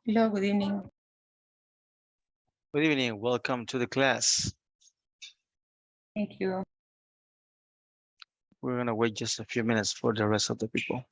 Hello, good evening. Good evening. Welcome to the class. Thank you. We're going to wait just a few minutes for the rest of the people.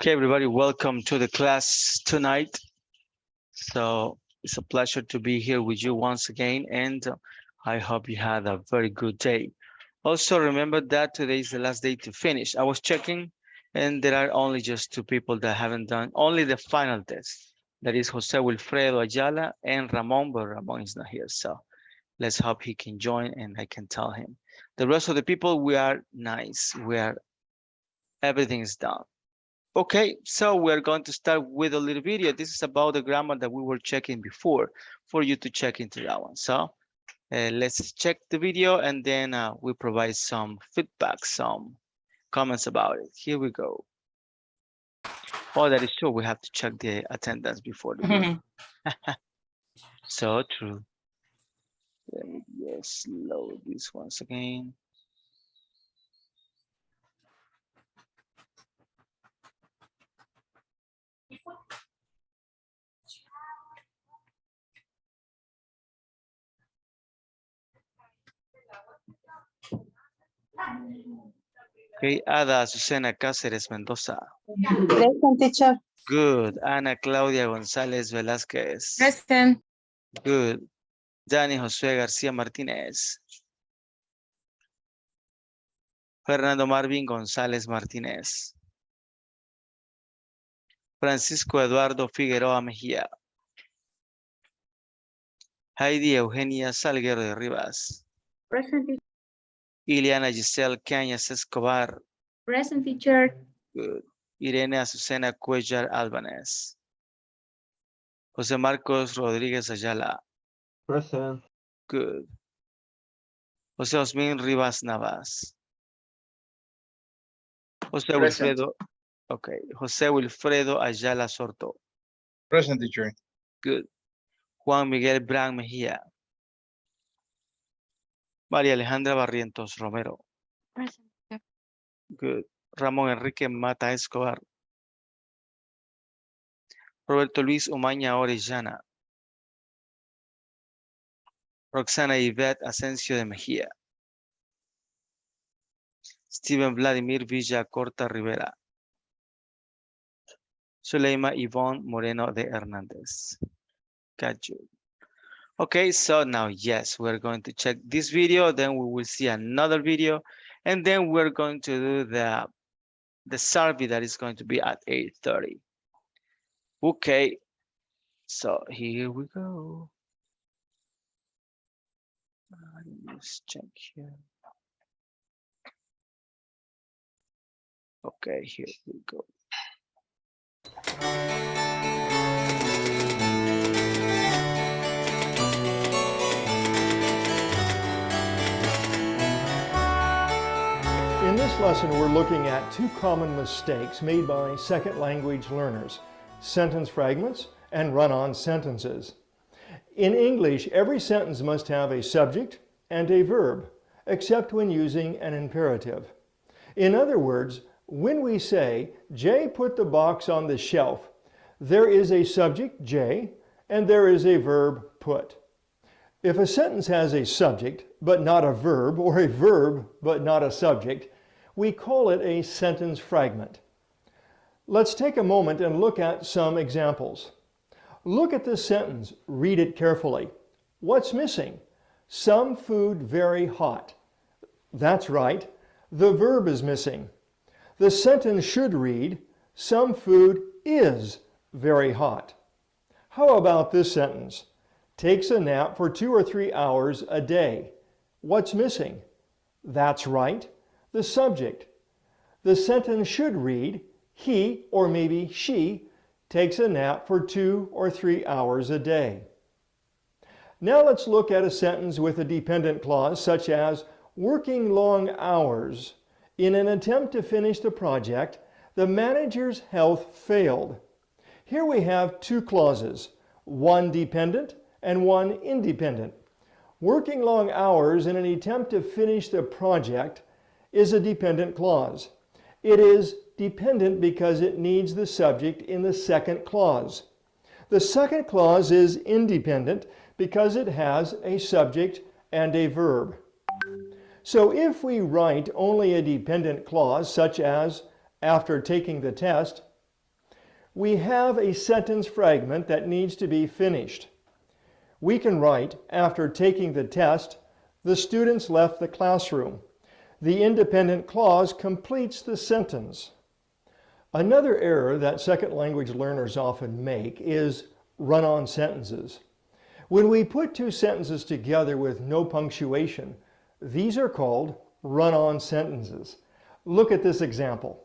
Okay, everybody, welcome to the class tonight. So it's a pleasure to be here with you once again, and I hope you had a very good day. Also, remember that today is the last day to finish. I was checking, and there are only just 2 people that haven't done only the final test. That is Jose Wilfredo Ayala and Ramon, but Ramon is not here. So let's hope he can join and I can tell him. The rest of the people, we are nice. Everything is done. Okay, so we're going to start with a little video. This is about the grammar that we were checking before for you to check into that one. So let's check the video and then we provide some feedback, some comments about it. Here we go. Oh, that is true. We have to check the attendance before the video. So true. Let me just load this once again. Okay, Ada Azucena Cáceres Mendoza. Present, teacher. Good. Ana Claudia González Velázquez. Present. Good. Dani Josué García Martínez. Fernando Marvin González Martínez. Francisco Eduardo Figueroa Mejía. Heidi Eugenia Salguero de Rivas. Present, teacher. Ileana Giselle Cañas Escobar. Present, teacher. Good. Irene Azucena Cuellar Álvarez. José Marcos Rodríguez Ayala. Present. Good. José Osmin Rivas Navas. José Present. Wilfredo. Okay. José Wilfredo Ayala Sorto. Present, teacher. Good. Juan Miguel Bran Mejía. María Alejandra Barrientos Romero. Present, teacher. Good. Ramón Enrique Mata Escobar. Roberto Luis Umaña Orellana. Roxana Ivette Asensio de Mejía. Steven Vladimir Villa Corta Rivera. Zuleima Ivonne Moreno de Hernández. Got you. Okay, so now, yes, we're going to check this video, then we will see another video, and then we're going to do the survey that is going to be at 8:30. Okay, so here we go. Let's check here. Okay, here we go. In this lesson, we're looking at two common mistakes made by second language learners: sentence fragments and run-on sentences. In English, every sentence must have a subject and a verb, except when using an imperative. In other words, when we say, Jay put the box on the shelf, there is a subject, Jay, and there is a verb, put. If a sentence has a subject, but not a verb, or a verb, but not a subject, we call it a sentence fragment. Let's take a moment and look at some examples. Look at this sentence, read it carefully. What's missing? Some food very hot. That's right, the verb is missing. The sentence should read, some food is very hot. How about this sentence? Takes a nap for 2 or 3 hours a day. What's missing? That's right, the subject. The sentence should read, he or maybe she takes a nap for 2 or 3 hours a day. Now let's look at a sentence with a dependent clause such as working long hours. In an attempt to finish the project, the manager's health failed. Here we have two clauses, one dependent and one independent. Working long hours in an attempt to finish the project is a dependent clause. It is dependent because it needs the subject in the second clause. The second clause is independent because it has a subject and a verb. So if we write only a dependent clause, such as after taking the test, we have a sentence fragment that needs to be finished. We can write, after taking the test, the students left the classroom. The independent clause completes the sentence. Another error that second language learners often make is run-on sentences. When we put two sentences together with no punctuation, these are called run-on sentences. Look at this example.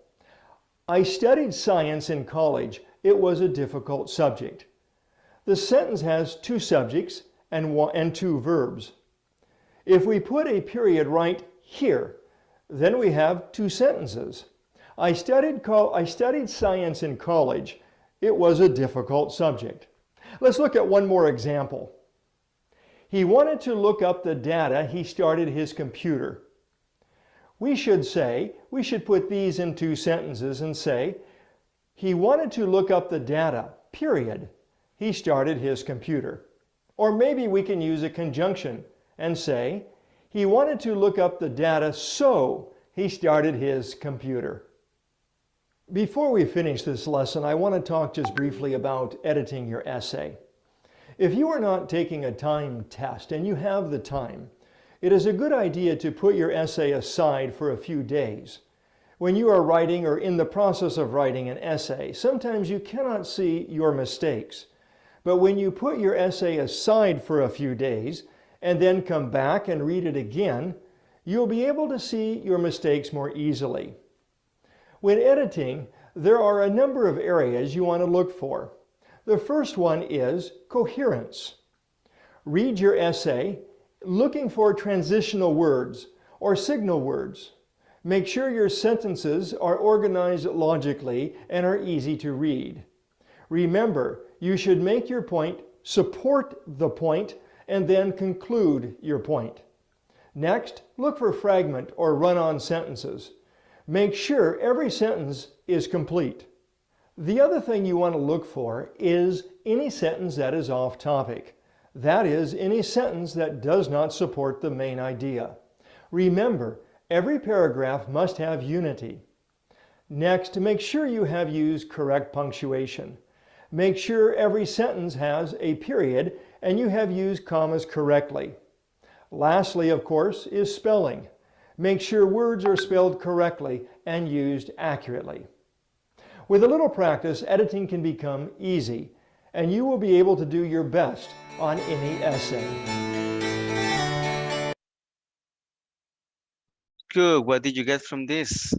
I studied science in college. It was a difficult subject. The sentence has two subjects and two verbs. If we put a period right here, then we have two sentences. I studied science in college. It was a difficult subject. Let's look at one more example. He wanted to look up the data. He started his computer. We should put these into sentences and say, he wanted to look up the data, period. He started his computer. Or maybe we can use a conjunction and say, he wanted to look up the data, so he started his computer. Before we finish this lesson, I want to talk just briefly about editing your essay. If you are not taking a time test and you have the time, it is a good idea to put your essay aside for a few days. When you are writing or in the process of writing an essay, sometimes you cannot see your mistakes. But when you put your essay aside for a few days and then come back and read it again, you'll be able to see your mistakes more easily. When editing, there are a number of areas you want to look for. The first one is coherence. Read your essay looking for transitional words or signal words. Make sure your sentences are organized logically and are easy to read. Remember, you should make your point, support the point, and then conclude your point. Next, look for fragment or run-on sentences. Make sure every sentence is complete. The other thing you want to look for is any sentence that is off topic. That is, any sentence that does not support the main idea. Remember, every paragraph must have unity. Next, make sure you have used correct punctuation. Make sure every sentence has a period and you have used commas correctly. Lastly, of course, is spelling. Make sure words are spelled correctly and used accurately. With a little practice, editing can become easy, and you will be able to do your best on any essay. Good. What did you get from this?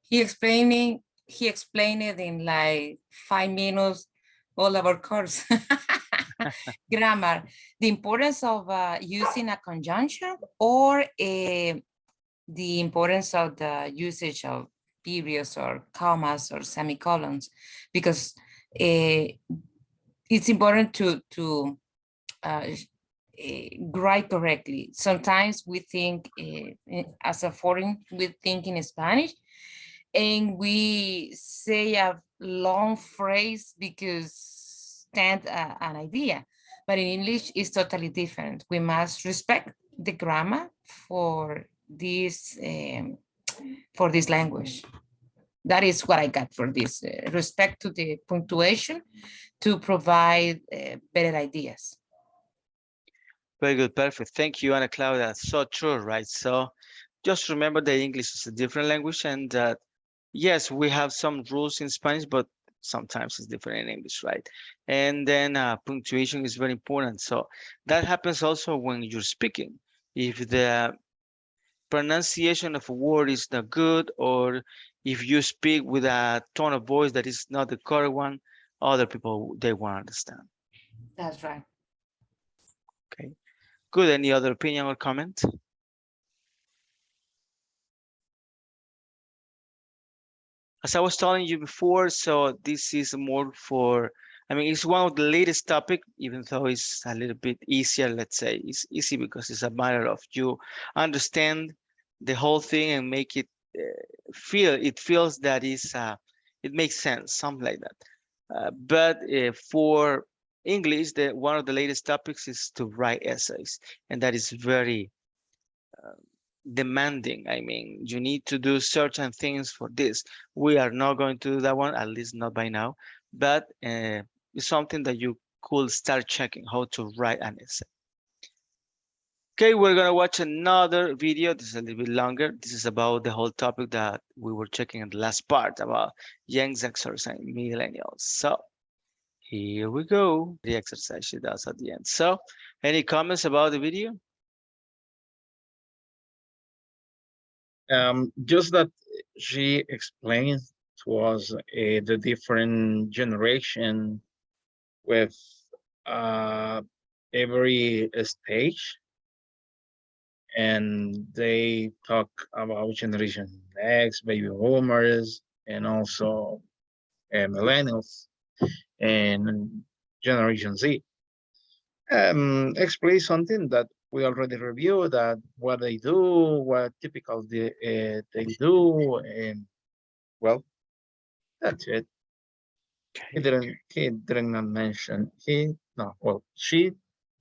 He explained it in like 5 minutes, all of our course. Grammar, the importance of using a conjunction or the importance of the usage of periods or commas or semicolons, because it's important to write correctly. Sometimes we think as a foreign, we think in Spanish and we say a long phrase because stand an idea, but in English it's totally different. We must respect the grammar for this language. That is what I got for this, respect to the punctuation to provide better ideas. Very good, perfect. Thank you, Ana Claudia. So true, right? So just remember that English is a different language, and that yes, we have some rules in Spanish, but sometimes it's different in English, right? And then punctuation is very important. So that happens also when you're speaking. If the pronunciation of a word is not good, or if you speak with a tone of voice that is not the correct one, other people, they won't understand. That's right. Okay, good. Any other opinion or comment? As I was telling you before, so this is more for, I mean, it's one of the latest topic, even though it's a little bit easier, let's say. It's easy because it's a matter of you understand the whole thing and make it feels that it makes sense, something like that. But for English, one of the latest topics is to write essays, and that is very demanding. I mean, you need to do certain things for this. We are not going to do that one, at least not by now, but it's something that you could start checking how to write an essay. Okay, we're gonna watch another video. This is a little bit longer. This is about the whole topic that we were checking in the last part about young Xers and millennials. So here we go. The exercise she does at the end. So any comments about the video? Just that she explained to us the different generation with every stage, and they talk about generation X, baby boomers, and also millennials. And Generation Z. Explain something that we already reviewed, that what they do, what typical they do, and well, that's it. He didn't mention, she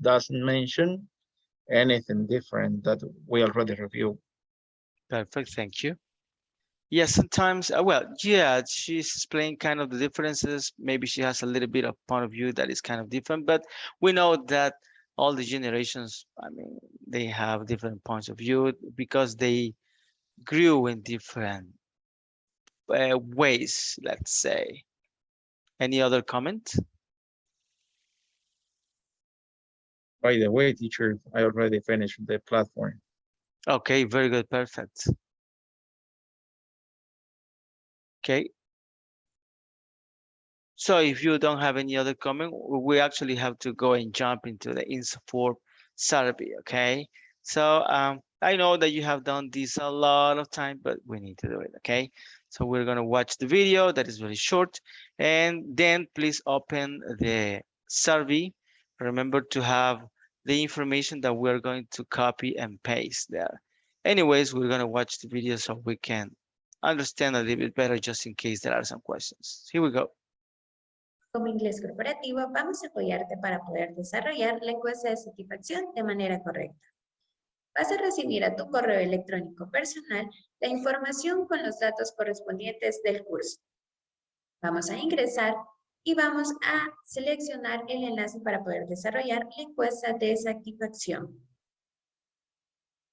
doesn't mention anything different that we already reviewed. Perfect, thank you. Yes, sometimes, well, yeah, she's explaining kind of the differences. Maybe she has a little bit of point of view that is kind of different, but we know that all the generations, I mean, they have different points of view because they grew in different ways, let's say. Any other comment? By the way, teacher, I already finished the platform. Okay, very good, perfect. Okay. So if you don't have any other comment, we actually have to go and jump into the INSAFORP survey, okay? So I know that you have done this a lot of time, but we need to do it, okay? So we're gonna watch the video that is very short, and then please open the survey. Remember to have the information that we're going to copy and paste there. Anyways, we're gonna watch the video so we can understand a little bit better just in case there are some questions. Here we go. Como Inglés Corporativo, vamos a apoyarte para poder desarrollar la encuesta de satisfacción de manera correcta. Vas a recibir a tu correo electrónico personal la información con los datos correspondientes del curso. Vamos a ingresar y vamos a seleccionar el enlace para poder desarrollar la encuesta de satisfacción.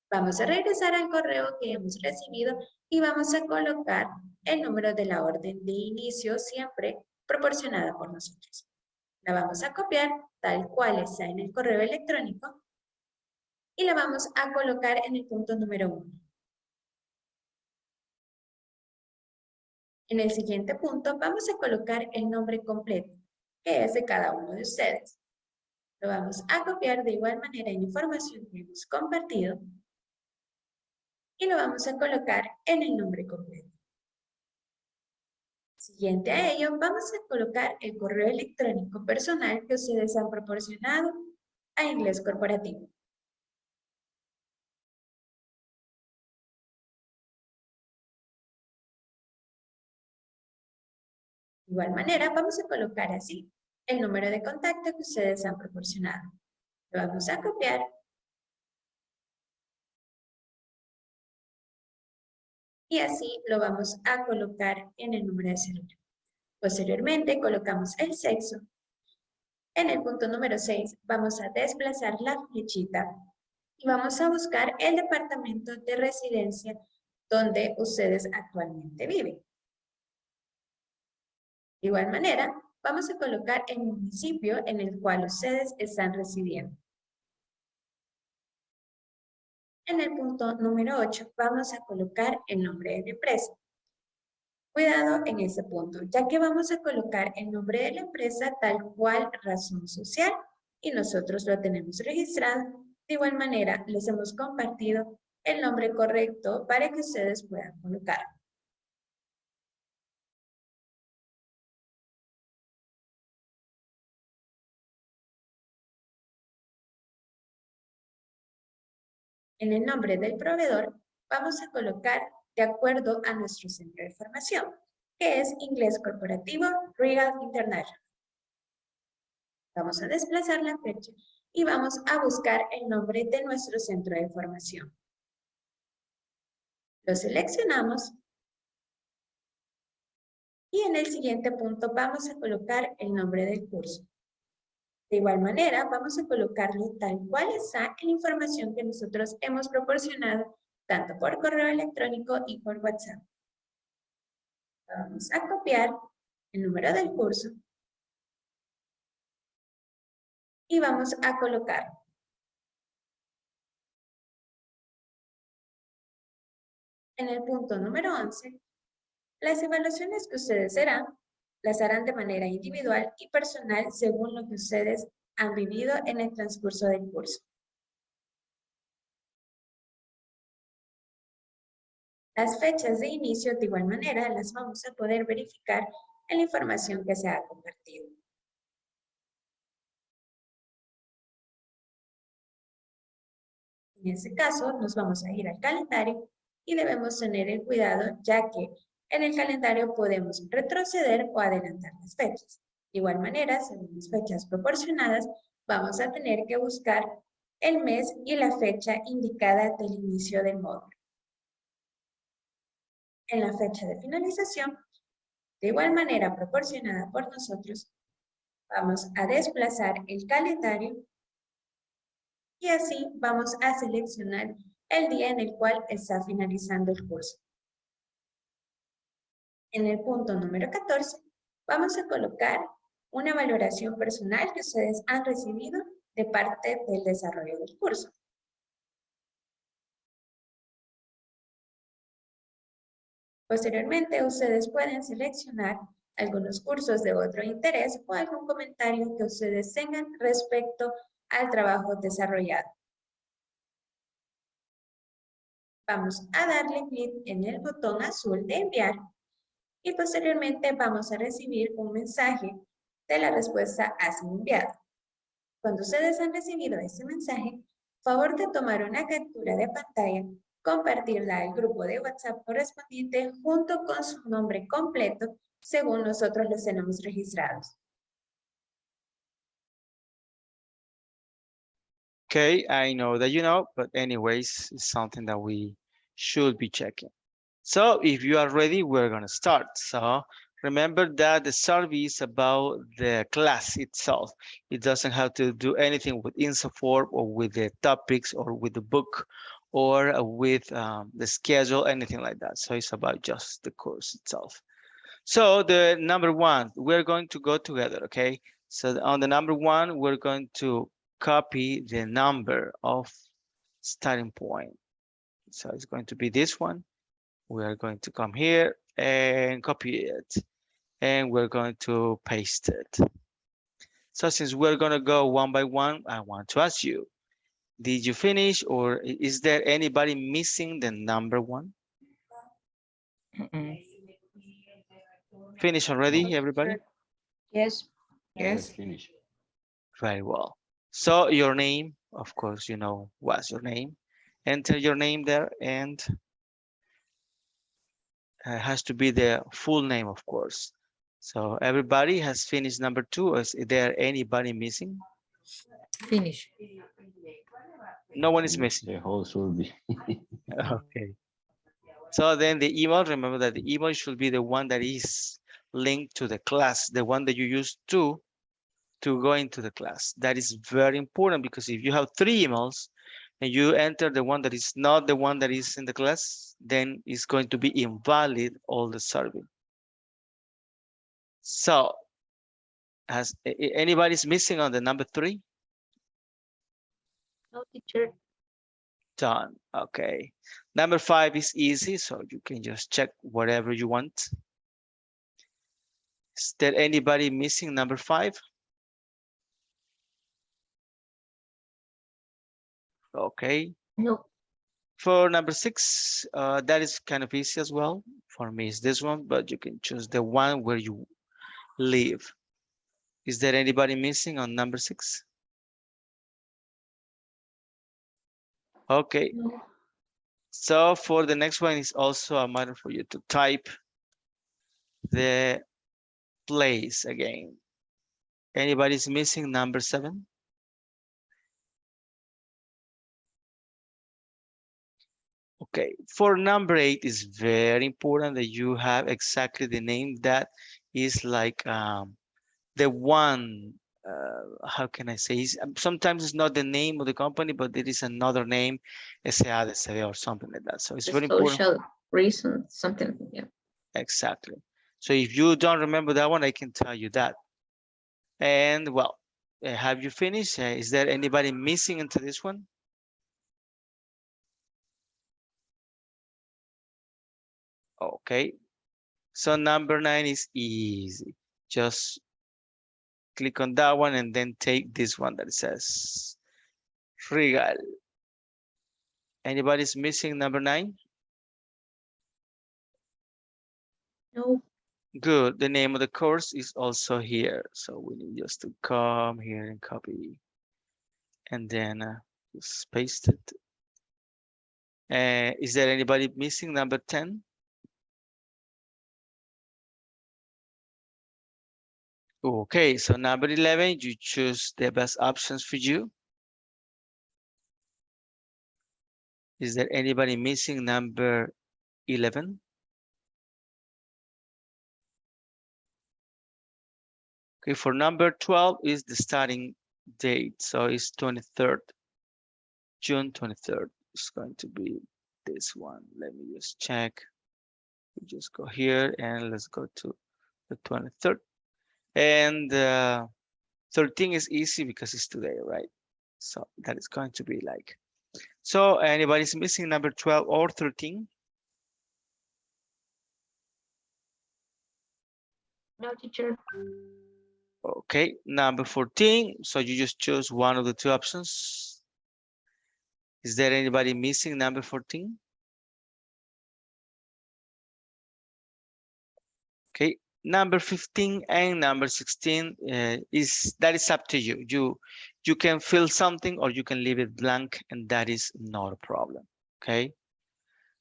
Vamos a regresar al correo que hemos recibido y vamos a colocar el número de la orden de inicio siempre proporcionada por nosotros. La vamos a copiar tal cual está en el correo electrónico y la vamos a colocar en el punto número 1. En el siguiente punto vamos a colocar el nombre completo, que es de cada uno de ustedes. Lo vamos a copiar de igual manera en la información que hemos compartido y lo vamos a colocar en el nombre completo. Siguiente a ello, vamos a colocar el correo electrónico personal que ustedes han proporcionado a Inglés Corporativo. De igual manera, vamos a colocar así el número de contacto que ustedes han proporcionado. Lo vamos a copiar y así lo vamos a colocar en el número de celular. Posteriormente, colocamos el sexo. En el punto número 6 vamos a desplazar la flechita y vamos a buscar el departamento de residencia donde ustedes actualmente viven. De igual manera, vamos a colocar el municipio en el cual ustedes están residiendo. En el punto número 8 vamos a colocar el nombre de la empresa. Cuidado en este punto, ya que vamos a colocar el nombre de la empresa tal cual razón social y nosotros lo tenemos registrado. De igual manera, les hemos compartido el nombre correcto para que ustedes puedan colocar. En el nombre del proveedor vamos a colocar de acuerdo a nuestro centro de formación, que es Inglés Corporativo Real International. Vamos a desplazar la fecha y vamos a buscar el nombre de nuestro centro de formación. Lo seleccionamos y en el siguiente punto vamos a colocar el nombre del curso. De igual manera, vamos a colocarlo tal cual está en la información que nosotros hemos proporcionado, tanto por correo electrónico y por WhatsApp. Vamos a copiar el número del curso y vamos a colocar. En el punto número 11, las evaluaciones que ustedes harán, las harán de manera individual y personal según lo que ustedes han vivido en el transcurso del curso. Las fechas de inicio, de igual manera, las vamos a poder verificar en la información que se ha compartido. En ese caso, nos vamos a ir al calendario y debemos tener el cuidado, ya que en el calendario podemos retroceder o adelantar las fechas. De igual manera, según las fechas proporcionadas, vamos a tener que buscar el mes y la fecha indicada del inicio del módulo. En la fecha de finalización, de igual manera proporcionada por nosotros, vamos a desplazar el calendario y así vamos a seleccionar el día en el cual está finalizando el curso. En el punto número 14, vamos a colocar una valoración personal que ustedes han recibido de parte del desarrollo del curso. Posteriormente, ustedes pueden seleccionar algunos cursos de otro interés o algún comentario que ustedes tengan respecto al trabajo desarrollado. Vamos a darle clic en el botón azul de enviar y posteriormente vamos a recibir un mensaje de la respuesta ha sido enviado. Cuando ustedes han recibido este mensaje, favor de tomar una captura de pantalla, compartirla al grupo de WhatsApp correspondiente junto con su nombre completo según nosotros los tenemos registrados. Okay, I know that you know, but anyways, it's something that we should be checking. So if you are ready, we're going to start. So remember that the survey is about the class itself. It doesn't have to do anything with INSAFORP or with the topics or with the book or with the schedule, anything like that. So it's about just the course itself. So the number one, we're going to go together, okay? So on the number one, we're going to copy the number of starting point. So it's going to be this one. We are going to come here and copy it. And we're going to paste it. So since we're going to go one by one, I want to ask you, did you finish or is there anybody missing the number one? Finish already, everybody? Yes. Yes. Finish. Very well. So your name, of course, you know what's your name. Enter your name there and has to be the full name, of course. So everybody has finished number two. Is there anybody missing? Finish. No one is missing. The whole should be. Okay. So then the email, remember that the email should be the one that is linked to the class, the one that you use to go into the class. That is very important because if you have 3 emails and you enter the one that is not the one that is in the class, then it's going to be invalid all the survey. So has anybody's missing on the number 3? No, teacher. Done. Okay. Number 5 is easy, so you can just check whatever you want. Is there anybody missing number 5? Okay. No. For number 6, that is kind of easy as well. For me, it's this one, but you can choose the one where you live. Is there anybody missing on number 6? Okay. No. So for the next one, it's also a matter for you to type the place again. Anybody's missing number 7? Okay, for number 8 is very important that you have exactly the name that is like the one, how can I say, sometimes it's not the name of the company, but it is another name, SADCB or something like that. So it's very important. Social reason, something, yeah. Exactly. So if you don't remember that one, I can tell you that. And well, have you finished? Is there anybody missing into this one? Okay, so number 9 is easy. Just click on that one and then take this one that says Regal. Anybody's missing number 9? No. Good. The name of the course is also here. So we need just to come here and copy and then just paste it. Is there anybody missing number 10? Okay, so number 11, you choose the best options for you. Is there anybody missing number 11? Okay, for number 12 is the starting date. So it's 23rd, June 23rd. It's going to be this one. Let me just check. We just go here and let's go to the 23rd. And 13 is easy because it's today, right? So that is going to be like. So anybody's missing number 12 or 13? No, teacher. Okay, number 14. So you just choose one of the two options. Is there anybody missing number 14? Okay, number 15 and number 16 is up to you. You can fill something or you can leave it blank, and that is not a problem. Okay.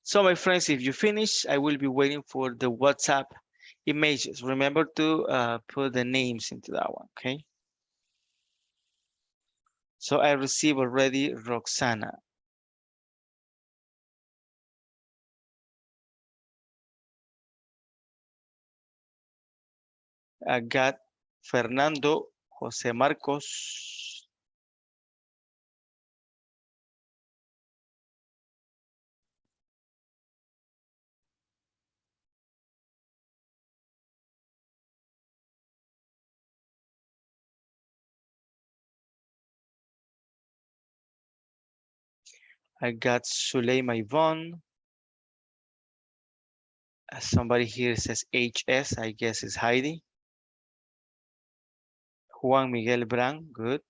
So my friends, if you finish, I will be waiting for the WhatsApp images. Remember to put the names into that one. Okay. So I received already Roxana. I got Fernando, Jose Marcos. I got Suleima Yvonne. Somebody here says HS, I guess is Heidi. Juan Miguel Bran, good.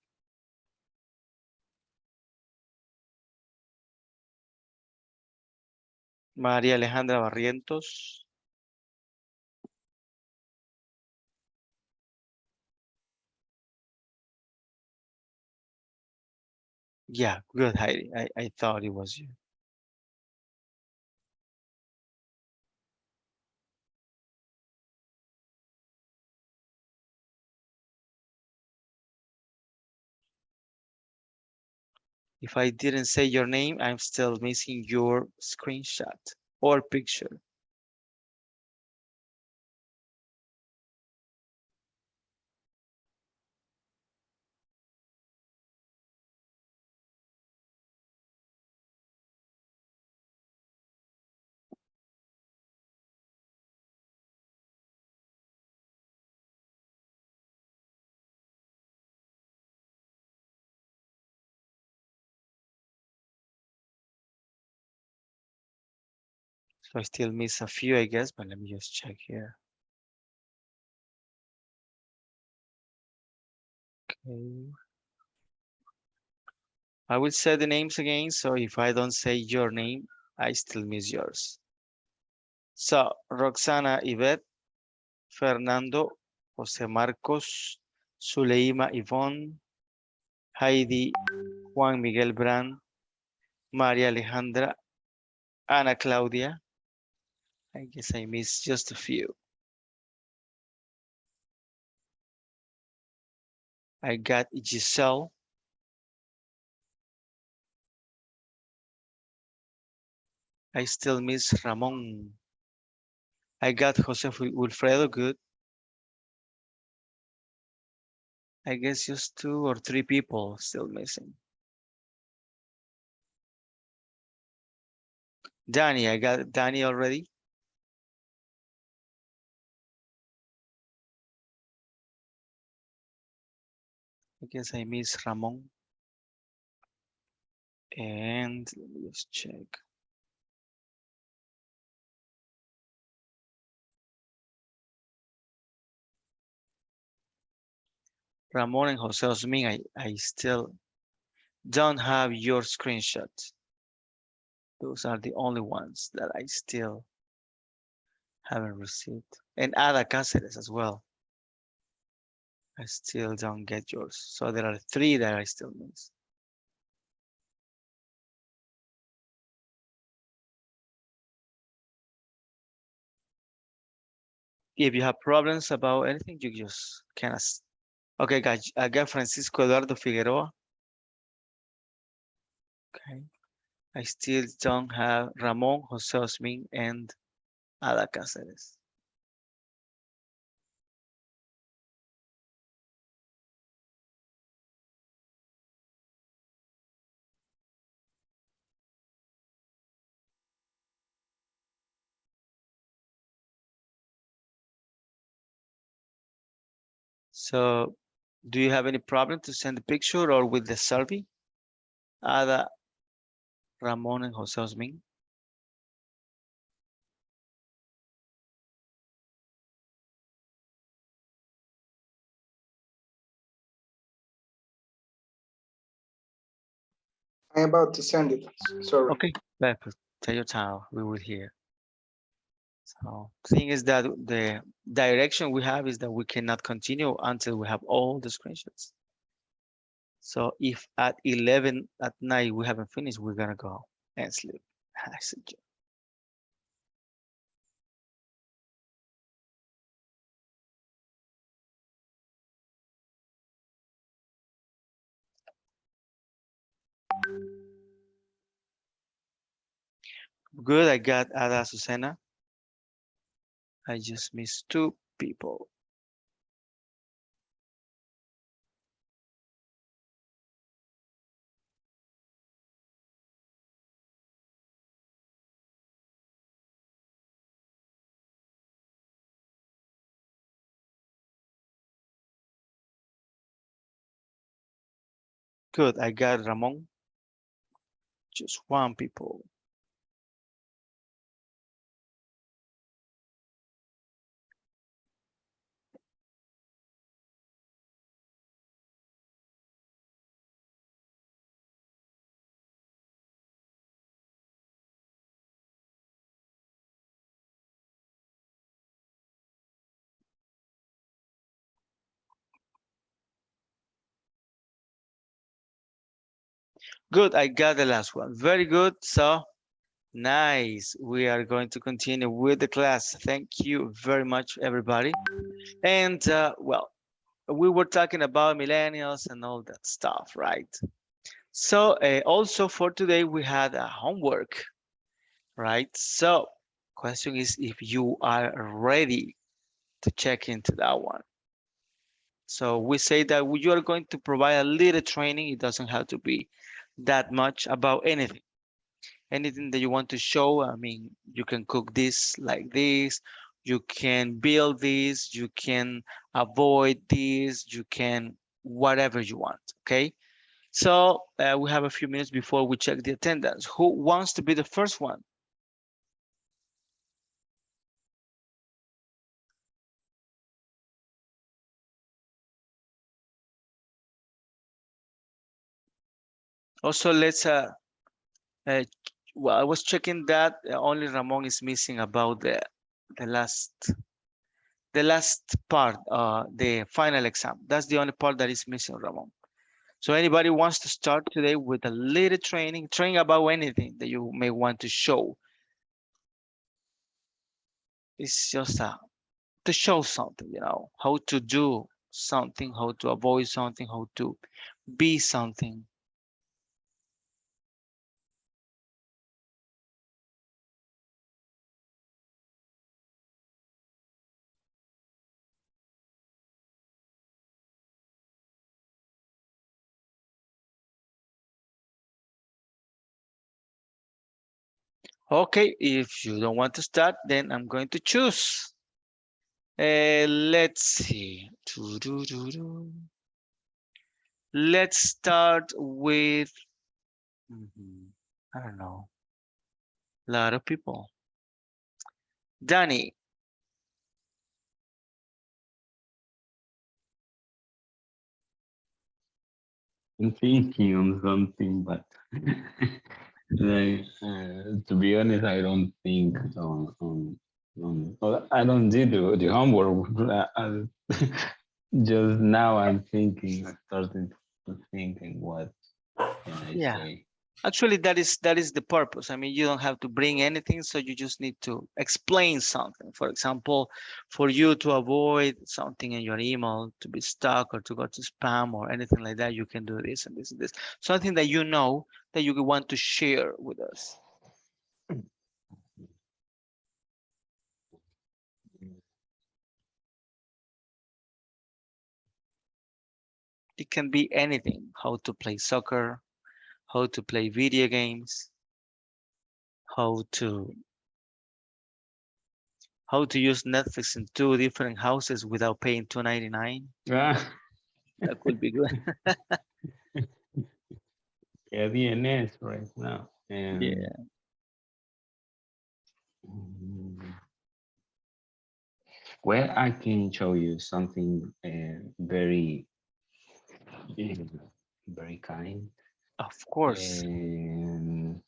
María Alejandra Barrientos. Yeah, good, Heidi. I thought it was you. If I didn't say your name, I'm still missing your screenshot or picture. So I still miss a few, I guess, but let me just check here. Okay. I will say the names again, so if I don't say your name, I still miss yours. So Roxana Yvette, Fernando, Jose Marcos, Suleima Yvonne, Heidi, Juan Miguel Bran, María Alejandra, Ana Claudia. I guess I missed just a few. I got Giselle. I still miss Ramon. I got Jose Wilfredo, good. I guess just 2 or 3 people still missing. Danny, I got Danny already. I guess I miss Ramon. And let me just check. Ramon and Jose Osmin, I still don't have your screenshots. Those are the only ones that I still haven't received. And Ada Cáceres as well. I still don't get yours. So there are 3 that I still miss. If you have problems about anything, you just can ask. Okay, guys, I got Francisco Eduardo Figueroa. Okay. I still don't have Ramon, Jose Osmin, and Ada Cáceres. So, do you have any problem to send the picture or with the survey? Ada, Ramon, and Jose Osmin. I'm about to send it. Sorry. Okay, perfect. Take your time. We will hear. So, thing is that the direction we have is that we cannot continue until we have all the screenshots. So if at 11 at night we haven't finished, we're gonna go and sleep. I suggest. Good, I got Ada Susana. I just missed 2 people. Good, I got Ramon. Just 1 people. Good, I got the last one. Very good. So nice. We are going to continue with the class. Thank you very much, everybody. And well, we were talking about millennials and all that stuff, right? So also for today, we had a homework, right? So question is if you are ready to check into that one. So we say that you are going to provide a little training. It doesn't have to be that much about anything. Anything that you want to show. I mean, you can cook this like this. You can build this. You can avoid this. You can whatever you want. Okay. So we have a few minutes before we check the attendance. Who wants to be the first one? Also, let's well, I was checking that only Ramon is missing about the last part, the final exam. That's the only part that is missing, Ramon. So anybody wants to start today with a little training about anything that you may want to show. It's just to show something, you know, how to do something, how to avoid something, how to be something. Okay, if you don't want to start, then I'm going to choose. Let's see. Let's start with, I don't know, a lot of people. Danny. I'm thinking on something, but like, to be honest, I don't think well, I don't do the homework. Just now I'm thinking, starting to thinking what can I say. Actually, that is the purpose. I mean, you don't have to bring anything, so you just need to explain something. For example, for you to avoid something in your email to be stuck or to go to spam or anything like that, you can do this and this and this. Something that you know that you want to share with us. It can be anything, how to play soccer, how to play video games, how to use Netflix in 2 different houses without paying $2.99. Ah, That could be good. yeah, DNS right now. And Yeah. well, I can show you something very, very kind. Of course. And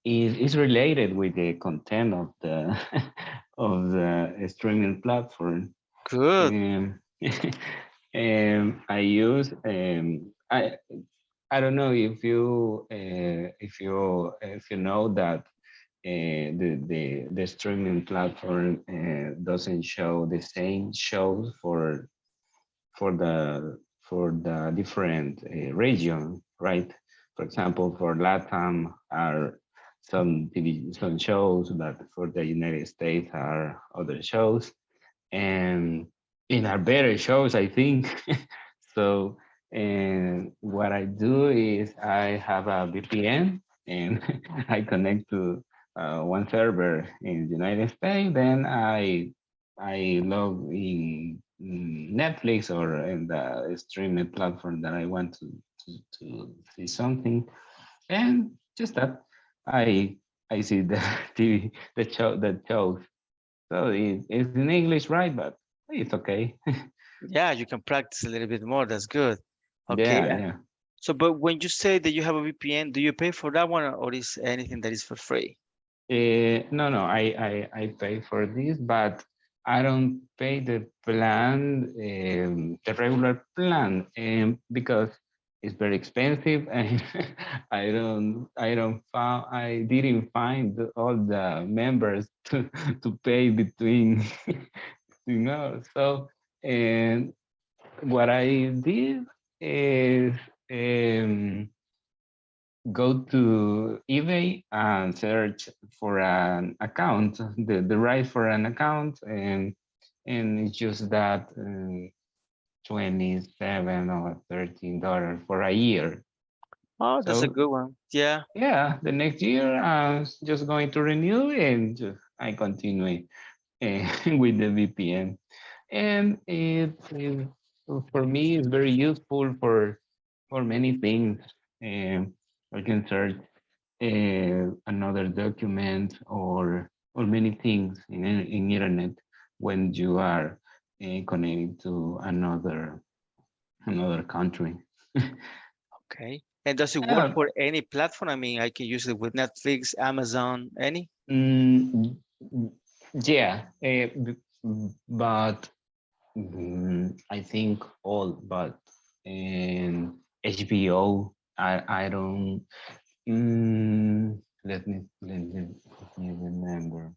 it is related with the content of the of the streaming platform. Good. I use I don't know if you know that the streaming platform doesn't show the same shows for the different region, right? For example, for LATAM are some shows, but for the United States are other shows, and in our better shows, I think. So, and what I do is I have a VPN and I connect to one server in the United States. Then I log in Netflix or in the streaming platform that I want to see something, and just that I see the TV the shows. So it's in English, right? But it's okay. Yeah, you can practice a little bit more. That's good. Okay. Yeah, yeah. So, but when you say that you have a VPN, do you pay for that one or is anything that is for free? No, I pay for this, but I don't pay the plan, the regular plan, because it's very expensive, and I didn't find all the members to pay between, So, and what I did is go to eBay and search for an account, the right for an account, and it's just that 27 or $13 for a year. Oh, that's a So good one. Yeah. yeah, the next year I'm just going to renew and I continue with the VPN, and for me it's very useful for many things. I can search another document or many things in internet when you are connected to another country. Okay. And does it work Yeah, for any platform? I mean, I can use it with Netflix, Amazon, any? mm, yeah, but I think all, but in HBO, I don't. Let me remember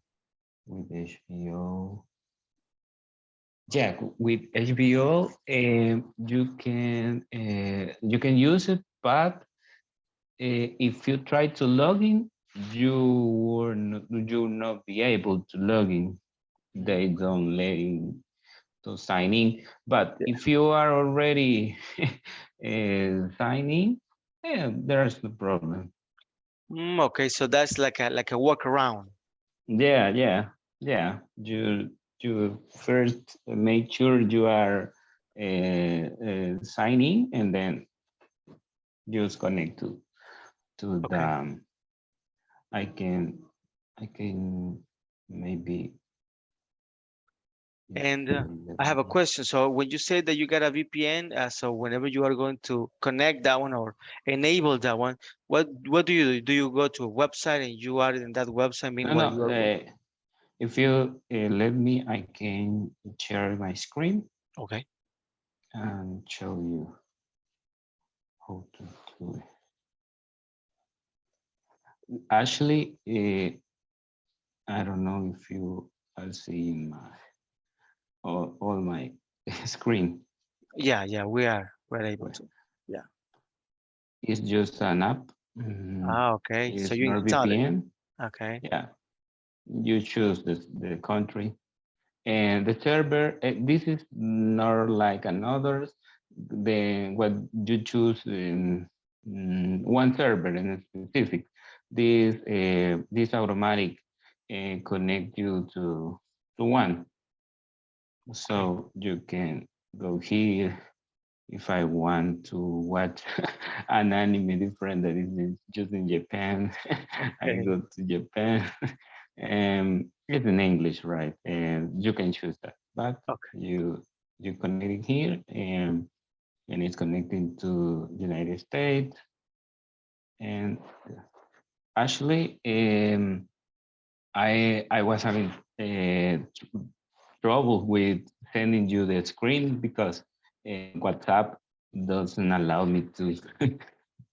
with HBO. Yeah, with HBO, you can use it, but if you try to log in, you will not be able to log in. They don't let you to sign in. But Yeah. if you are already signing, yeah, there's no problem. Okay, so that's like a workaround. Yeah, yeah, yeah. You first make sure you are signing, and then just connect to the. Okay. I can maybe. And let I have a me- question. So when you say that you got a VPN, so whenever you are going to connect that one or enable that one, what do you do? Do you go to a website and you are in that website? No, Meanwhile, no. you are If you let me, I can share my screen okay. and show you how to do it. Actually, I don't know if you are seeing my all my screen. Yeah, we're able to. It's just an app. Ah, okay. So It's you install it. NordVPN. Okay. Yeah, you choose the country and the server. This is not like another. The what you choose in one server in specific. This automatic connect you to one. So you can go here if I want to watch an anime different that is just in Japan. I Okay. go to Japan, and it's in English, right? And you can choose that, but Okay. you connect it here, and it's connecting to United States. And actually, I was having trouble with sending you the screen because WhatsApp doesn't allow me to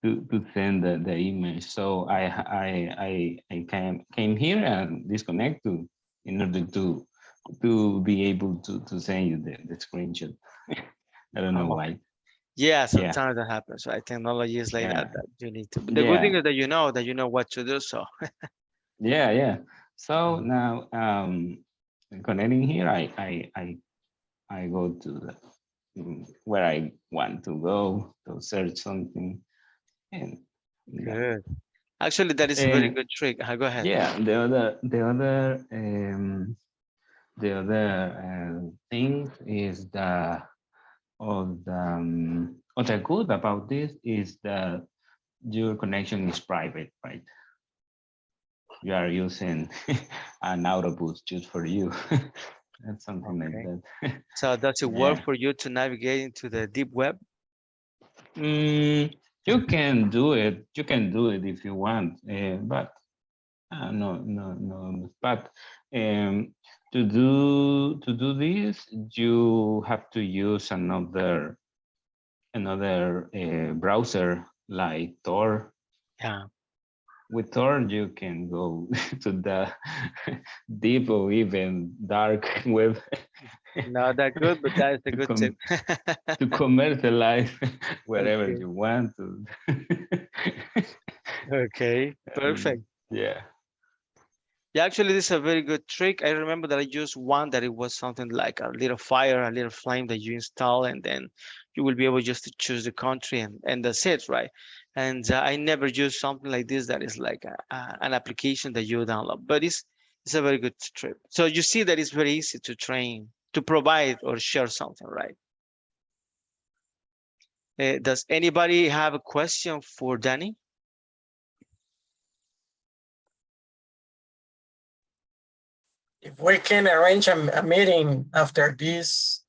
to send the image. So I came here and disconnect to in order to be able to send you the screenshot. I don't know Oh, why. yeah, Yeah, sometimes that happens, right? Technology is like yeah, that you need to. But the good thing yeah, is that you know what to do. So yeah. So Mhm. now connecting here, I go to the where I want to go to search something, and yeah. Good. Actually, that is a very And good trick. Go ahead. yeah, the other thing is what I good about this is that your connection is private, right? You are using an autobus just for you. That's something like Okay. that. So does it work Yeah. for you to navigate into the deep web? You can do it. You can do it if you want, but no. But um, to do this, you have to use another browser like Tor. Yeah. With Tor, you can go to the deep or even dark web Not that good, but that is a to good tip. to commercialize wherever Okay. you want to. Okay. Perfect. Yeah. Yeah, actually, this is a very good trick. I remember that I used one that it was something like a little fire, a little flame that you install, and then you will be able just to choose the country and that's it, right? And I never used something like this that is like an application that you download, but it's a very good trick. So you see that it's very easy to train, to provide or share something, right? Does anybody have a question for Danny? If we can arrange a meeting after this.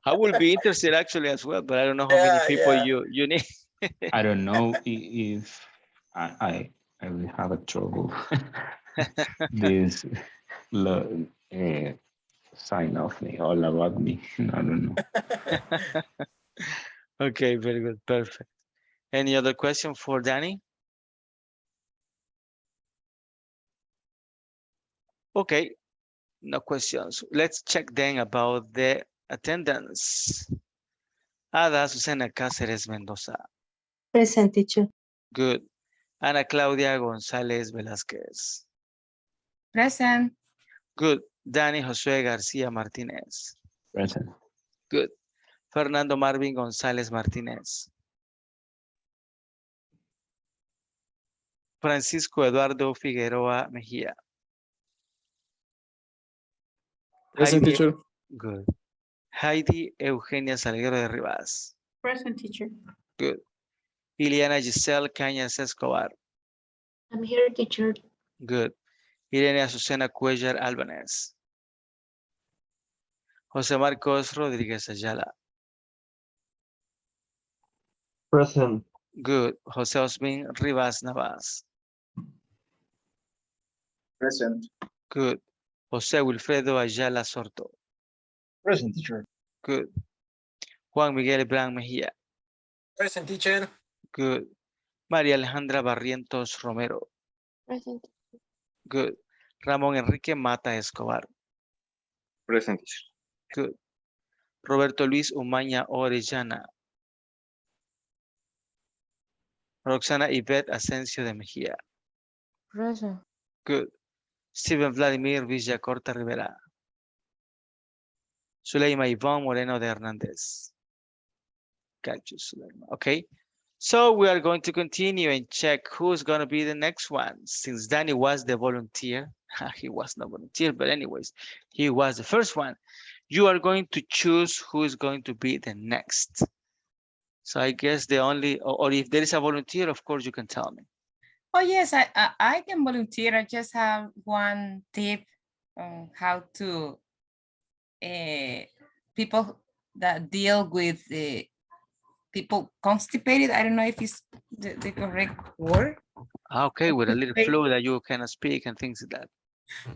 I will be interested actually as well, but I don't know how many people Yeah. you need. I don't know if I will have a trouble this sign off me all about me. I don't know. Okay, very good, perfect. Any other question for Danny? Okay, no questions. Let's check then about the attendance. Ada Susana Cáceres Mendoza. Present, teacher. Good. Ana Claudia González Velázquez. Present. Good. Dani Josué García Martínez. Present. Good. Fernando Marvin González Martínez. Francisco Eduardo Figueroa Mejía. Present, Heidi, teacher. good. Heidi Eugenia Salguero de Rivas. Present, teacher. Good. Iliana Giselle Cañas Escobar. I'm here, teacher. Good. Irene Azucena Cuellar Álvarez. José Marcos Rodríguez Ayala. Present. Good. José Osmin Rivas Navas. Present. Good. José Wilfredo Ayala Sorto. Present, teacher. Good. Juan Miguel Blanc Mejía. Present, teacher. Good. María Alejandra Barrientos Romero. Present. Good. Ramón Enrique Mata Escobar. Present. Good. Roberto Luis Umaña Orellana. Roxana Ivette Asensio de Mejía. Present. Good. Steven Vladimir Villacorta Rivera. Zuleima Ivonne Moreno de Hernández. Got you, Zuleima. Okay. So we are going to continue and check who's going to be the next one. Since Danny was the volunteer, he was not volunteer, but anyways, he was the first one. You are going to choose who is going to be the next. So I guess the only, or if there is a volunteer, of course you can tell me. Oh yes, I can volunteer. I just have one tip on how to people that deal with people constipated. I don't know if it's the correct word. Okay, with a little flu that you cannot speak and things like that.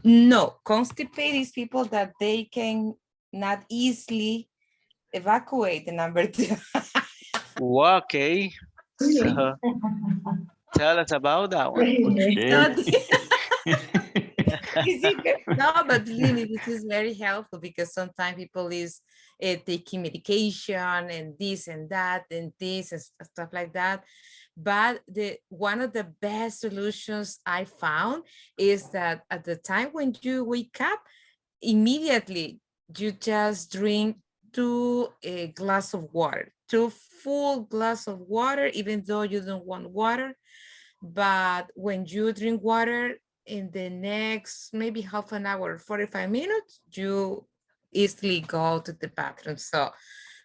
No, constipated is people that they can not easily evacuate the number two. Okay, so tell us about that one. No, but really, this is very helpful because sometimes people is taking medication and this and that and this and stuff like that. But one of the best solutions I found is that at the time when you wake up, immediately you just drink 2 glass of water, 2 full glass of water, even though you don't want water. But when you drink water, in the next maybe half an hour, 45 minutes, you easily go to the bathroom. So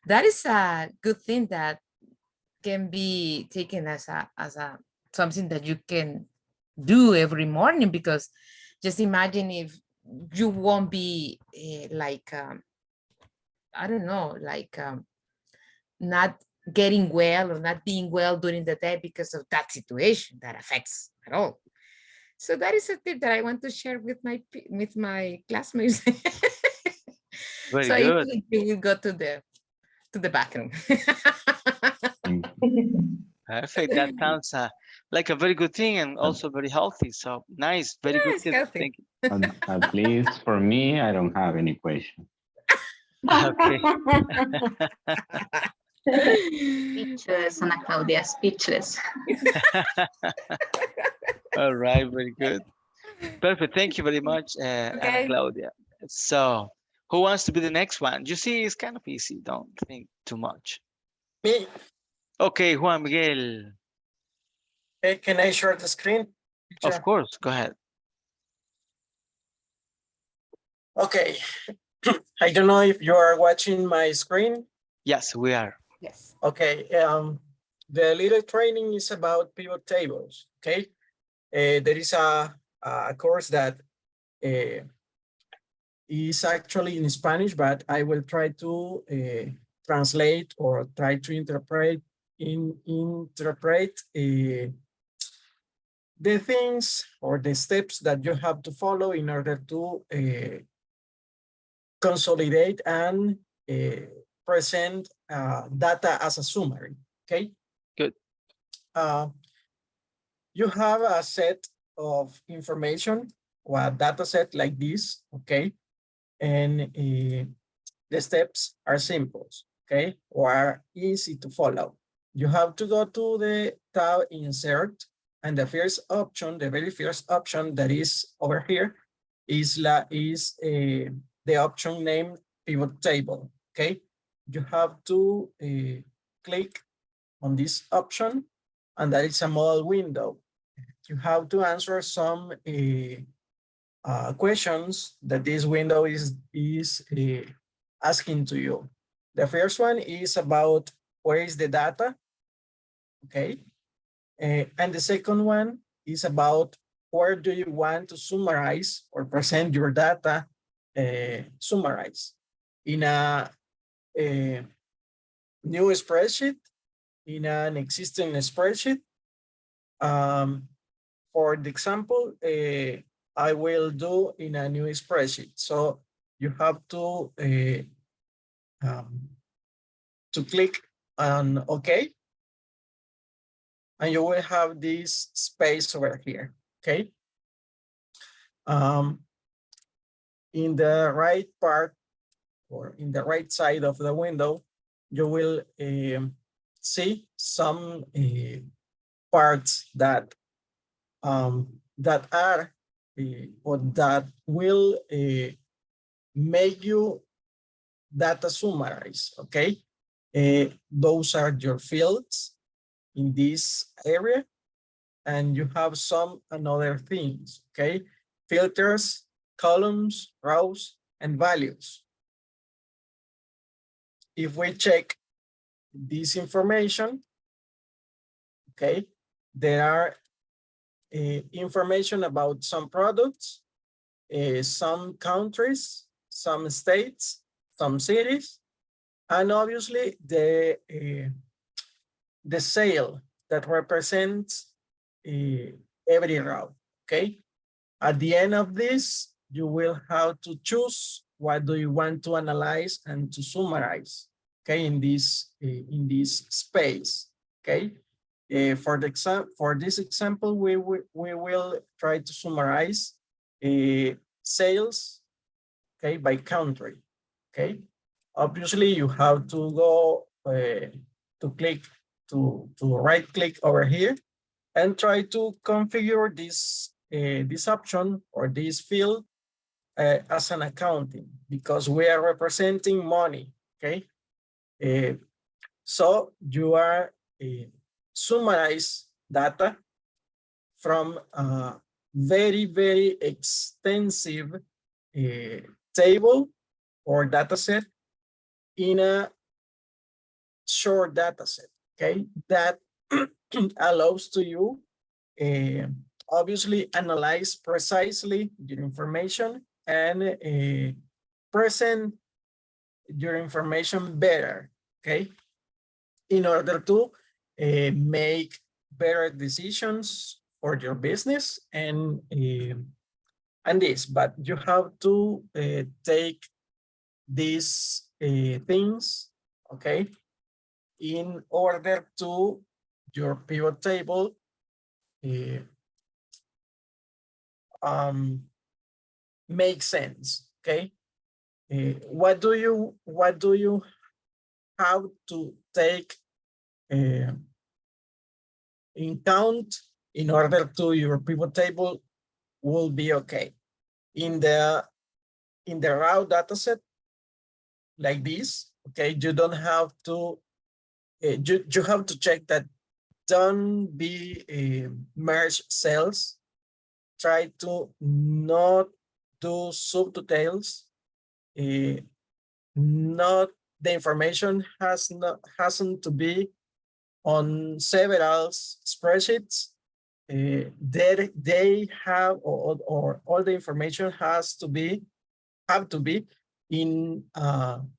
that is a good thing that can be taken as a something that you can do every morning, because just imagine if you won't be like I don't know, like not getting well or not being well during the day because of that situation that affects at all. So that is a tip that I want to share with my classmates. Very so good. you will go to the bathroom. Perfect. That sounds like a very good thing and also very healthy. So nice, very good tip. Healthy. Thank you. At least for me, I don't have any question. Okay. Speechless, Ana Claudia, speechless. All right, very good. Perfect. Thank you very much, Ana Claudia. So who wants to be the next one? You see, it's kind of easy. Don't think too much. Me. Okay, Juan Miguel. Hey, can I share the screen? Of course, go ahead. Okay. I don't know if you are watching my screen. Yes, we are. Yes. Okay. The little training is about pivot tables. Okay. There is a course that is actually in Spanish, but I will try to translate or try to interpret the things or the steps that you have to follow in order to consolidate and present data as a summary. Okay. Good. You have a set of information or a data set like this. Okay. And the steps are simple, okay, or are easy to follow. You have to go to the tab Insert, and the first option, the very first option that is over here, is the option named Pivot Table. Okay, you have to click on this option, and that is a model window. You have to answer some questions that this window is asking to you. The first one is about where is the data, okay? And the second one is about where do you want to summarize or present your data summarize in a new spreadsheet, in an existing spreadsheet. For the example, I will do in a new spreadsheet. So you have to click on OK. and you will have this space over here, okay? In the right part or in the right side of the window, you will see some parts that that are or that will make you data summarize, okay? Those are your fields in this area, and you have some another things, okay? Filters, columns, rows, and values. If we check this information, okay, there are information about some products, some countries, some states, some cities, and obviously the sale that represents every route, okay? At the end of this, you will have to choose what do you want to analyze and to summarize, okay, in this space, okay? For this example, we will try to summarize sales, okay, by country, okay? Obviously, you have to go to right click over here and try to configure this option or this field as an accounting, because we are representing money, okay? So you are summarize data from a very, very extensive table or data set in a short data set, okay? That allows to you obviously analyze precisely your information and present your information better, okay? In order to make better decisions for your business and this, but you have to take these things, okay, in order to your pivot table make sense, okay? What do you have to take in count in order to your pivot table will be okay? In the raw data set like this, okay, you don't have to you have to check that don't be merge cells. Try to not do subtotals. Not the information hasn't to be on several spreadsheets. They have or all the information have to be in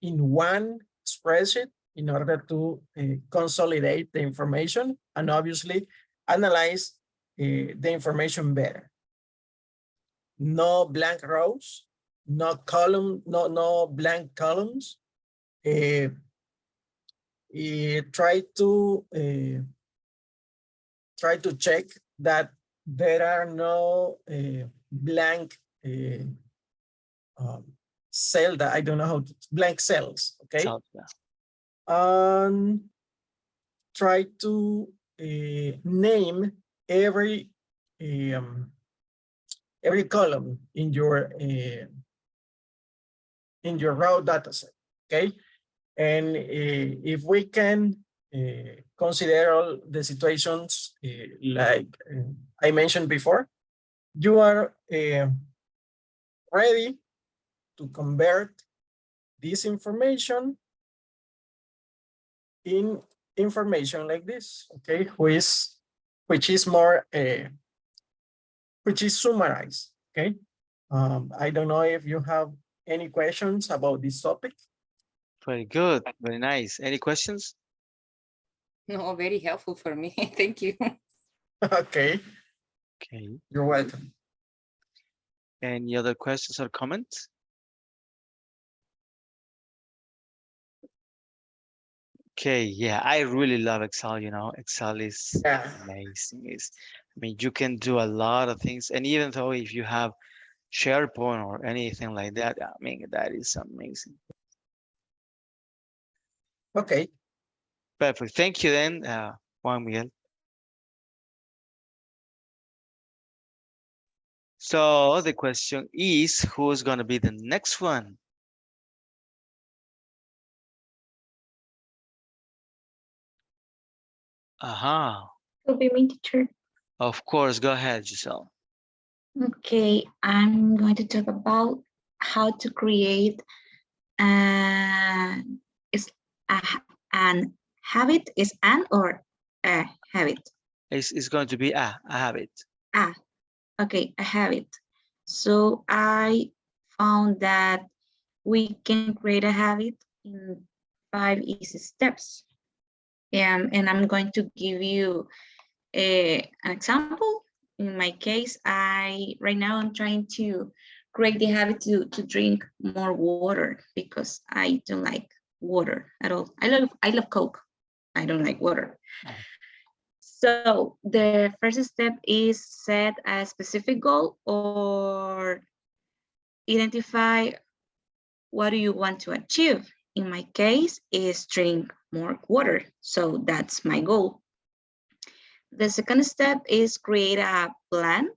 one spreadsheet in order to consolidate the information and obviously analyze the information better. No blank rows, no column, no blank columns. Try to check that there are no blank cell that I don't know how to blank cells. Okay. Try to name every column in your raw data set. Okay. And if we can consider all the situations like I mentioned before, you are ready to convert this information in information like this, okay, which is more which is summarized, okay. I don't know if you have any questions about this topic. Very good, very nice. Any questions? No, very helpful for me. Thank you. Okay. Okay. You're welcome. Any other questions or comments? Okay, yeah, I really love Excel, you know, Excel is Yeah. amazing. I mean, you can do a lot of things, and even though if you have SharePoint or anything like that, I mean, that is amazing. Okay. Perfect. Thank you then, Juan Miguel. So the question is, who's going to be the next one? Aha. Could be me, teacher. Of course. Go ahead, Giselle. Okay, I'm going to talk about how to create is a, an habit. Is an or a habit? It's going to be a habit. Ah, okay, a habit. So I found that we can create a habit in 5 easy steps. And I'm going to give you an example. In my case, right now I'm trying to create the habit to drink more water because I don't like water at all. I love Coke. I don't like water. So the first step is set a specific goal or identify what do you want to achieve. In my case, is drink more water. So that's my goal. The second step is create a plan.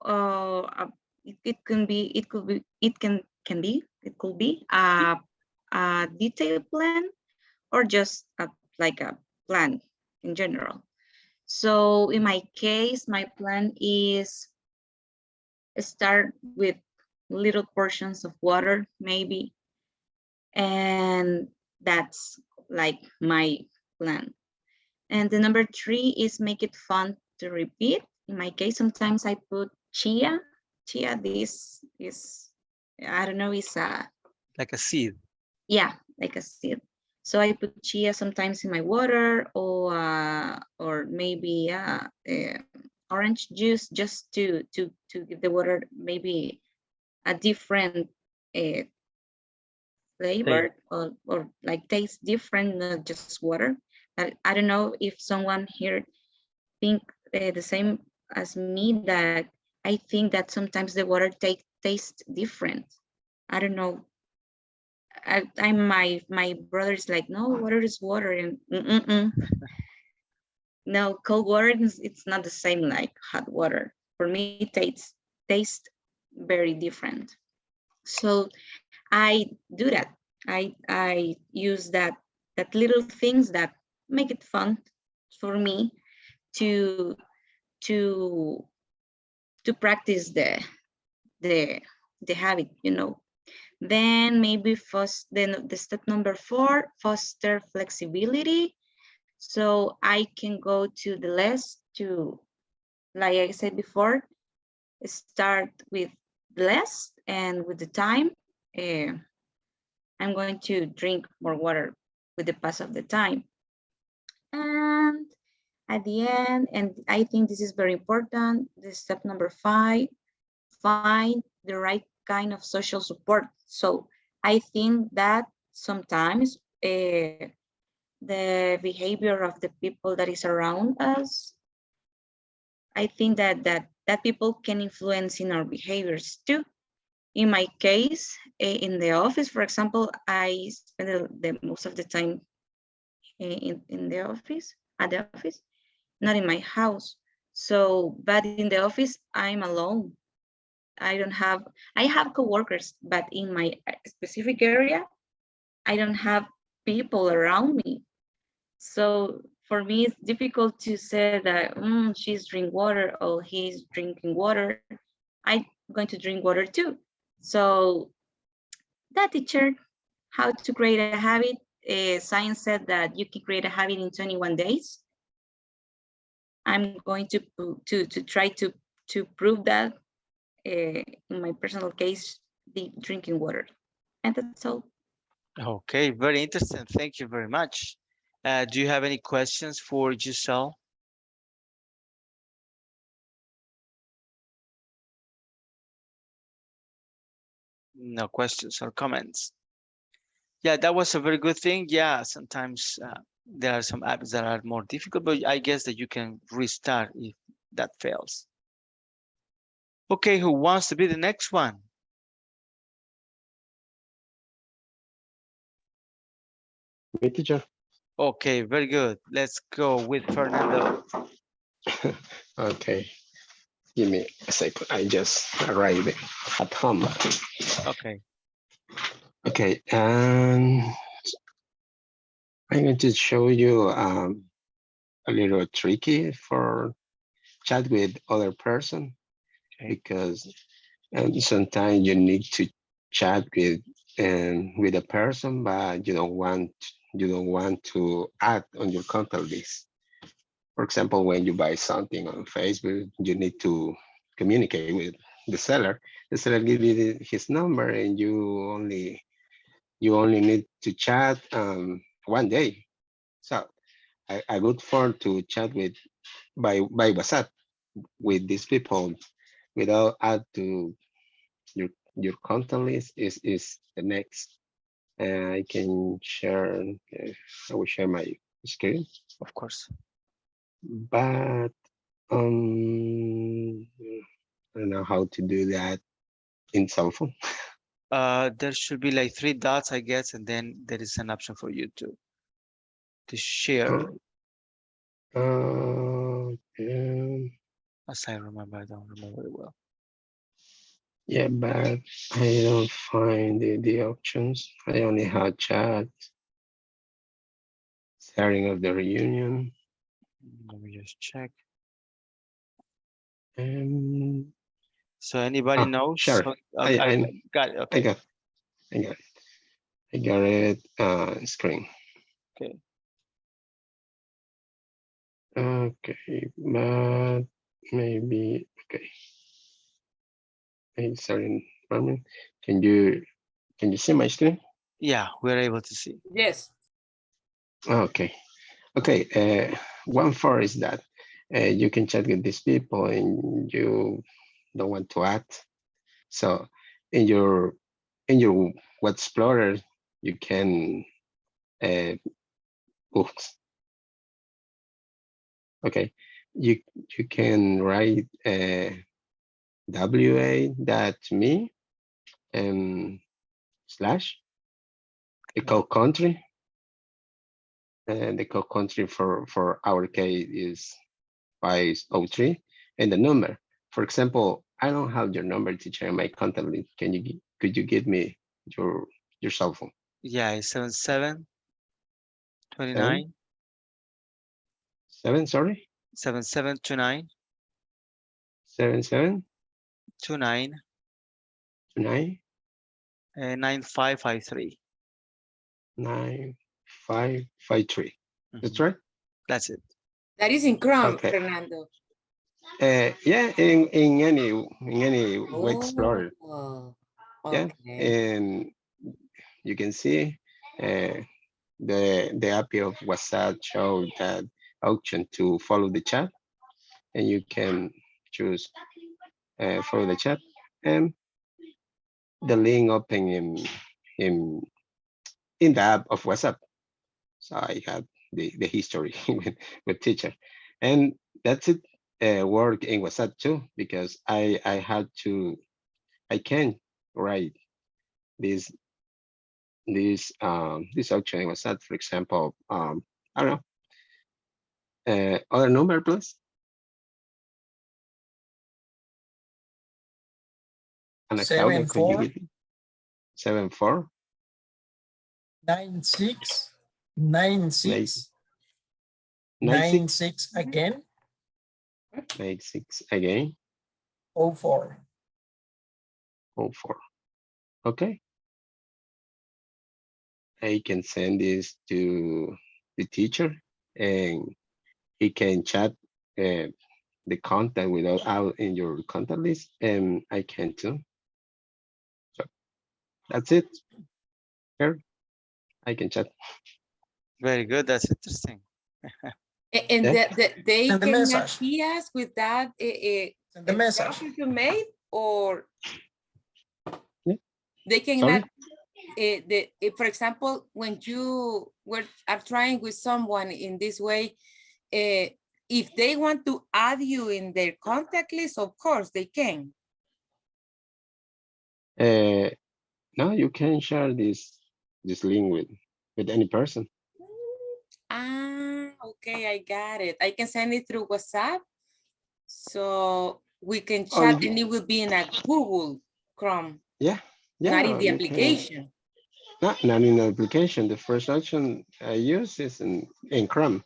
It could be a detailed plan or just like a plan in general. So in my case, my plan is start with little portions of water, maybe, and that's like my plan. And the number 3 is make it fun to repeat. In my case, sometimes I put chia. Chia, this is, I don't know, it's a... Like a seed. Yeah, like a seed. So I put chia sometimes in my water or maybe orange juice just to give the water maybe a different flavor or like taste different, not just water. I don't know if someone here think the same as me, that I think that sometimes the water tastes different. I don't know. My brother's like, no, water is water, and no, cold water it's not the same like hot water. For me, it tastes very different. So I do that. I use that little things that make it fun for me to practice the habit, you know. Then maybe first, then the step number 4, foster flexibility. So I can go to the less to, like I said before, start with less, and with the time, I'm going to drink more water with the pass of the time. And at the end, and I think this is very important, the step number 5, find the right kind of social support. So I think that sometimes the behavior of the people that is around us, I think that people can influence in our behaviors too. In my case, in the office, for example, I spend the most of the time in the office, at the office, not in my house. So, but in the office, I'm alone. I have coworkers, but in my specific area, I don't have people around me. So for me, it's difficult to say that she's drinking water or he's drinking water. I'm going to drink water too. So that teacher, how to create a habit. Science said that you can create a habit in 21 days. I'm going to try to prove that in my personal case, the drinking water. And that's all. Okay, very interesting. Thank you very much. Do you have any questions for Giselle? No questions or comments. Yeah, that was a very good thing. Yeah, sometimes there are some apps that are more difficult, but I guess that you can restart if that fails. Okay, who wants to be the next one? Me, teacher. Okay, very good. Let's go with Fernando. Okay. Give me a second. I just arrived at home. Okay. Okay. And I'm going to show you a little tricky for chat with other person, because sometimes you need to chat with a person, but you don't want to add on your contact list. For example, when you buy something on Facebook, you need to communicate with the seller. The seller gives you his number, and you only need to chat one day. So I look forward to chat with by WhatsApp with these people without add to your contact list is the next. I can share. I will share my screen, of course. But I don't know how to do that in cell phone. There should be like 3 dots, I guess, and then there is an option for you to share. As I remember, I don't remember it well. Yeah, but I don't find the options. I only have chat, sharing of the reunion. Let me just check. So anybody knows? Sure. So, I got it. Okay. I got it. Screen. Okay. Okay, but maybe okay. Hey, sorry, can you see my screen? Yeah, we're able to see. Yes. Okay. One for is that you can chat with these people and you don't want to add. So in your web explorer, you can books. Okay, you can write wa.me slash the code country. And the code country for our case is 503, and the number. For example, I don't have your number, teacher, in my contact list. Could you give me your cell phone? Yeah, it's 77 29 7, sorry? 7729 77 29 29 9553. 9553. That's right? That's it. That is in Chrome, Okay. Fernando. Yeah, in any web explorer. Okay. Yeah, and you can see the API of WhatsApp show that option to follow the chat, and you can choose follow the chat, and the link open in the app of WhatsApp. So I have the history with teacher, and that's it. Work in WhatsApp too, because I can write this option in WhatsApp. For example, I don't know, other number, please. And Claudia, could you give me 74 96 96 96 again 96 again 04. Okay. I can send this to the teacher, and he can chat the contact without out in your contact list, and I can too. So that's it. Here, I can chat. Very good. That's interesting. And Yeah. they Send the cannot message. see us with that Send the message. you made, or Yeah. they cannot for example, when you are trying with someone in this way, if they want to add you in their contact list, of course they can. No, you can share this link with any person. Ah, okay, I got it. I can send it through WhatsApp, so we can chat, and it will be in a Google Chrome. Yeah, Not in the you application. Not in the application. The first option I use is in Chrome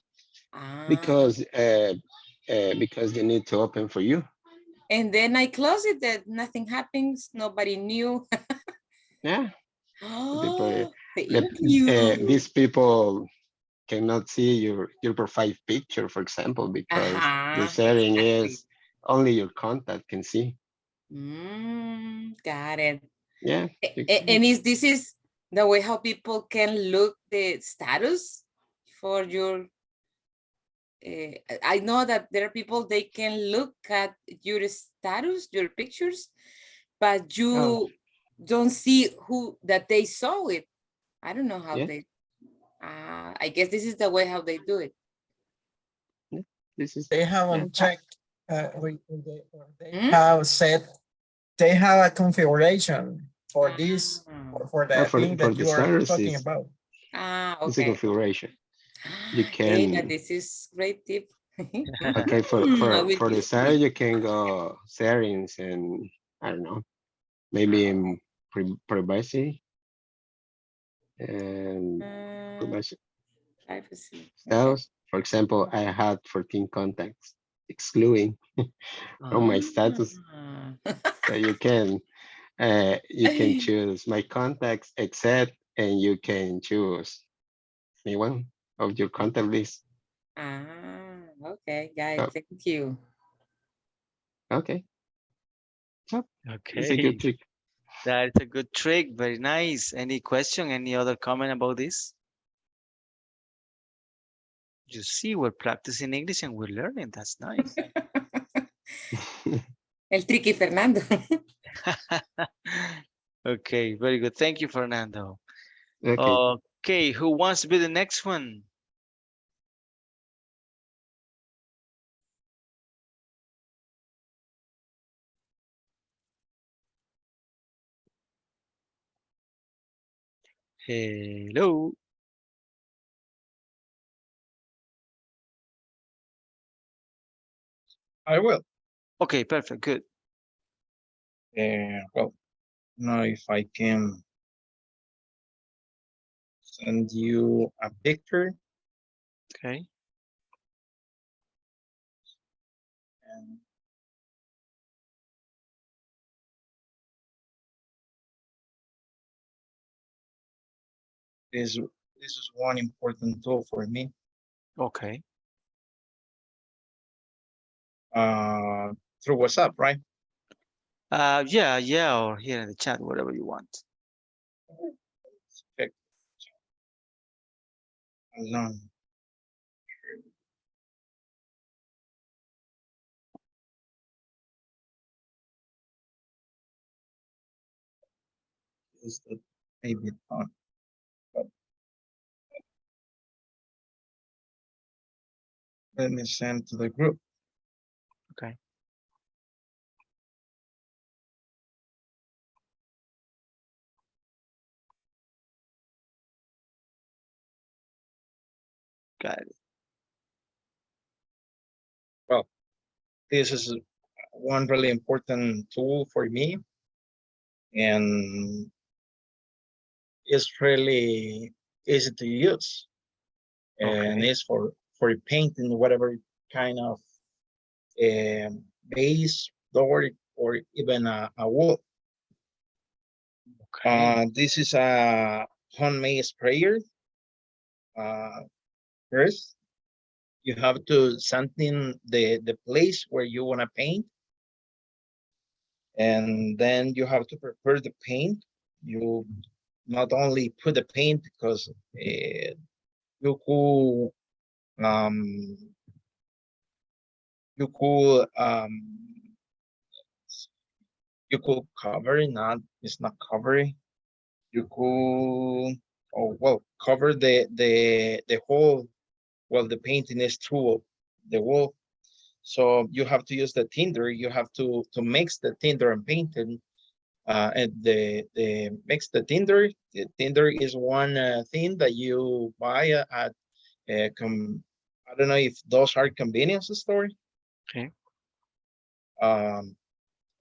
because they need to open for you. And then I close it, that nothing happens, nobody knew. Yeah. Oh, thank you. These people cannot see your profile picture, for example, because the setting is only your contact can see. Got it. Yeah. And this is the way how people can look the status for your. I know that there are people, they can look at your status, your pictures, but you don't see who that they saw it. I don't know how they. I guess this is the way how they do it. This is. They haven't checked. They have set. They have a configuration for this for the thing that you are talking about. Okay. It's a configuration. You can. Hey, this is great tip. Okay, for the service, you can go settings and I don't know, maybe in privacy and privacy. Status. For example, I had 14 contacts, excluding from my status. So you can choose my contacts, except, and you can choose anyone of your contact list. Okay, guys, thank you. Okay. Okay. It's a good trick. That's a good trick. Very nice. Any question? Any other comment about this? You see, we're practicing English and we're learning. That's nice. El tricky Fernando. Okay, very good. Thank you, Fernando. Okay. Okay, who wants to be the next one? Hello. I will. Okay, perfect. Good. Well, now if I can send you a picture. Okay. And this is one important tool for me. Okay. Through WhatsApp, right? Yeah, or here in the chat, whatever you want. Check. Alone. Is that maybe on? But let me send to the group. Okay. Got it. Well, this is one really important tool for me, and it's really easy to use. And it's for painting whatever kind of base, door, or even a wall. Okay. This is a homemade sprayer. First, you have to something the place where you want to paint, and then you have to prepare the paint. You not only put the paint, because you could you could cover it. Not, it's not covering. you could, oh, well, cover the whole, well, the painting is through the wall. So you have to use the tinder. You have to mix the tinder and painting. And the mix the tinder. The tinder is one thing that you buy at I don't know if those are convenience store. Okay.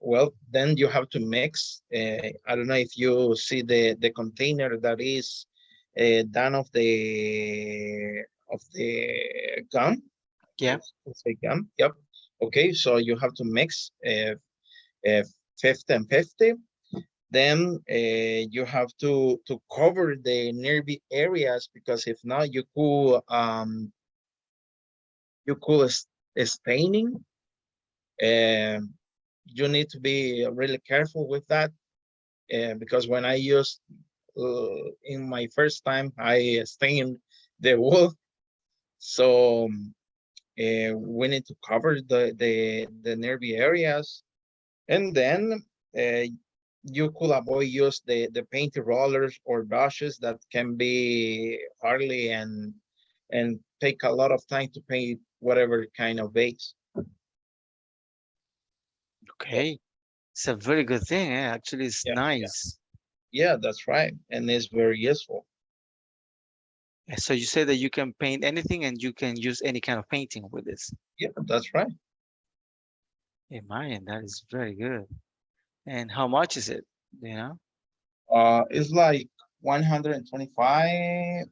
Well, then you have to mix. I don't know if you see the container that is done of the gum. Yeah. Let's say gum. Yep. Okay, so you have to mix 50 and 50. Then you have to cover the nearby areas, because if not, you could staining. You need to be really careful with that, because when I used in my first time, I stained the wool. So we need to cover the nearby areas, and then you could avoid use the paint rollers or brushes that can be hardly and take a lot of time to paint whatever kind of base. Okay. It's a very good thing. Actually, it's Yeah, nice. Yeah, that's right, and it's very useful. So you say that you can paint anything and you can use any kind of painting with this. Yeah, that's right. Hey, man, that is very good. And how much is it? You know? It's like 125,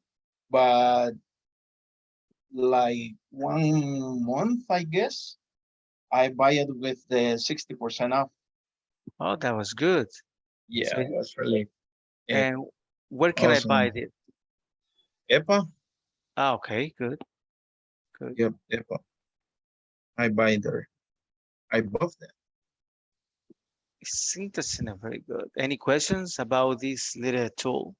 but like 1 month, I guess. I buy it with the 60% off. Oh, that was good. Yeah, So, it was really and where can I awesome. buy it? EPA. Ah, okay, good. Good. Yep, EPA. I buy there. I bought them. It's interesting and very good. Any questions about this little tool?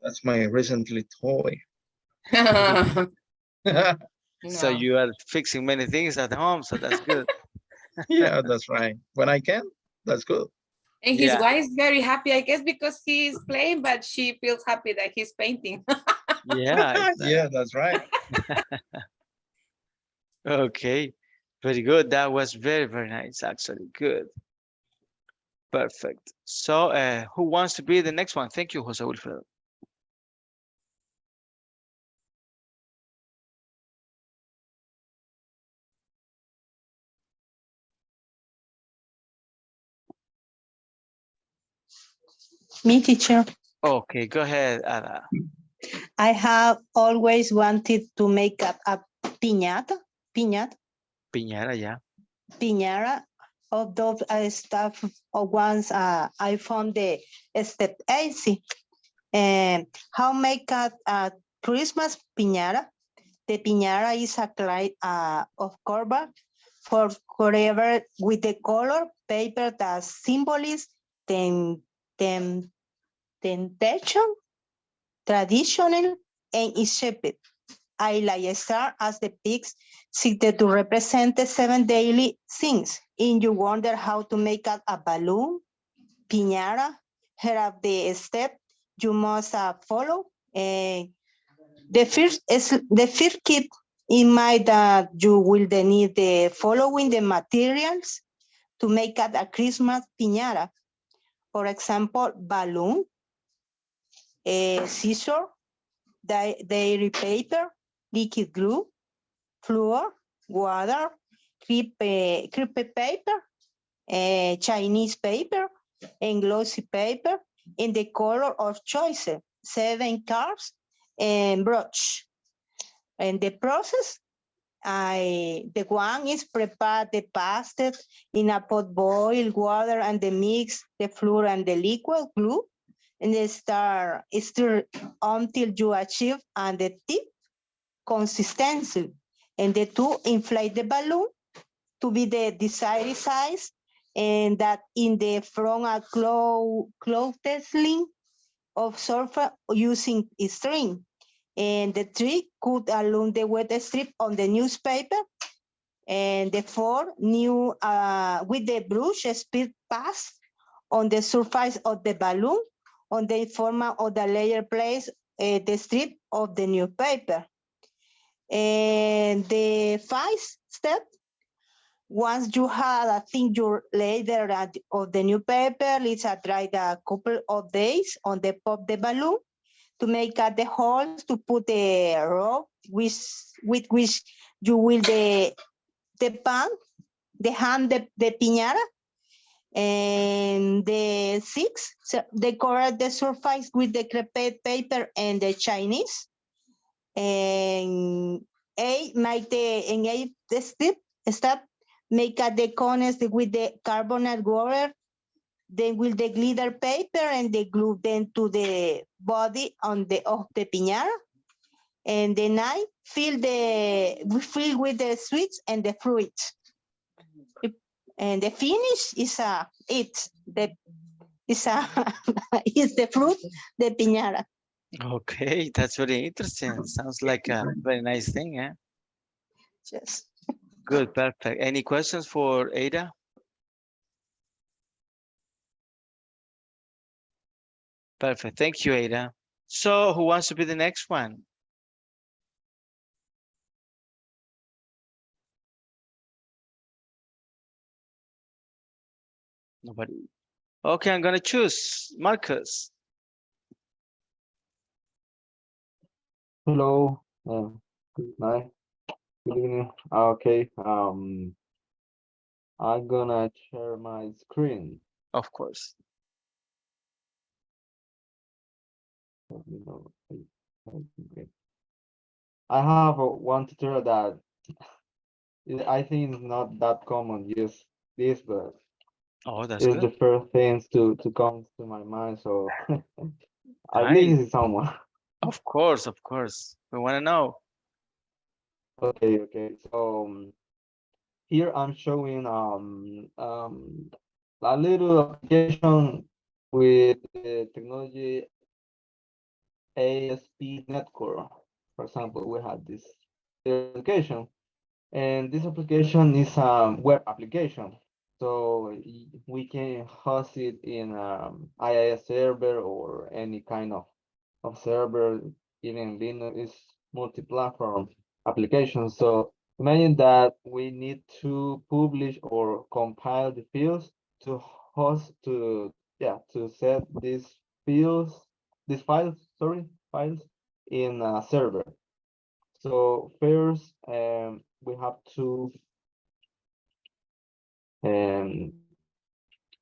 That's my recently toy. So you are fixing many things at home, so that's good. Yeah, that's right. When I can, that's good. And his wife is very happy, I guess, because he's playing, but she feels happy that he's painting. Yeah. Yeah, that's right. Okay, very good. That was very, very nice, actually. Good. Perfect. So who wants to be the next one? Thank you, Jose Wilfredo. Me, teacher. Okay, go ahead, Ada. I have always wanted to make a piñata, Piñara, yeah. piñata of those stuff once I found the step easy. And how make a Christmas piñata? The piñata is a kind of cover for whatever with the color paper that symbolizes temptation, traditional, and is shaped. I like a star as the pigs seated to represent the 7 daily things. And you wonder how to make a balloon, piñata, here are the step you must follow. The first keep in mind that you will need the following the materials to make a Christmas piñata. For example, balloon, scissor, dairy paper, liquid glue, flour, water, crepe paper, Chinese paper, and glossy paper in the color of choice, 7 cards, and brush. And the process, the one is prepare the pasta in a pot, boil water and the mix the flour and the liquid glue, and they stir until you achieve and the tip consistency. And the two, inflate the balloon to be the desired size, and that in the front a clothesline of sulfur using a string. And the trick could along the wet strip on the newspaper And the 4, new with the brush speed pass on the surface of the balloon on the form of the layer place the strip of the newspaper. And the 5 step, once you have a thin your layer of the newspaper, let's try a couple of days on the pop the balloon to make the holes to put the rope with which you will the pan, the hand, the piñata. And the 6, so decorate the surface with the crepe paper and the Chinese. And 8, make the step, make the corners with the carbonate water, then with the glitter paper and the glue them to the body of the piñata. And the 9, fill with the sweets and the fruits. And the finish is is the fruit, the piñata. Okay, that's very interesting. Sounds like a very nice thing, eh? Yes. Good, perfect. Any questions for Ada? Perfect. Thank you, Ada. So who wants to be the next one? Nobody. Okay, I'm gonna choose Marcus. Hello. Good night. Good evening. Okay. I'm gonna share my screen. Of course. Let me know. Okay. I have one tutorial that I think is not that common. Use this, but Oh, that's it's good. the first things to come to my mind. So I Nice. believe it's someone. Of course, of course. We want to know. Okay. So here I'm showing a little application with the technology ASP network. For example, we have this application, and this application is a web application. So we can host it in IIS server or any kind of server, even Linux is multi-platform application. So imagine that we need to publish or compile the fields to host to set these files in a server. So first we have to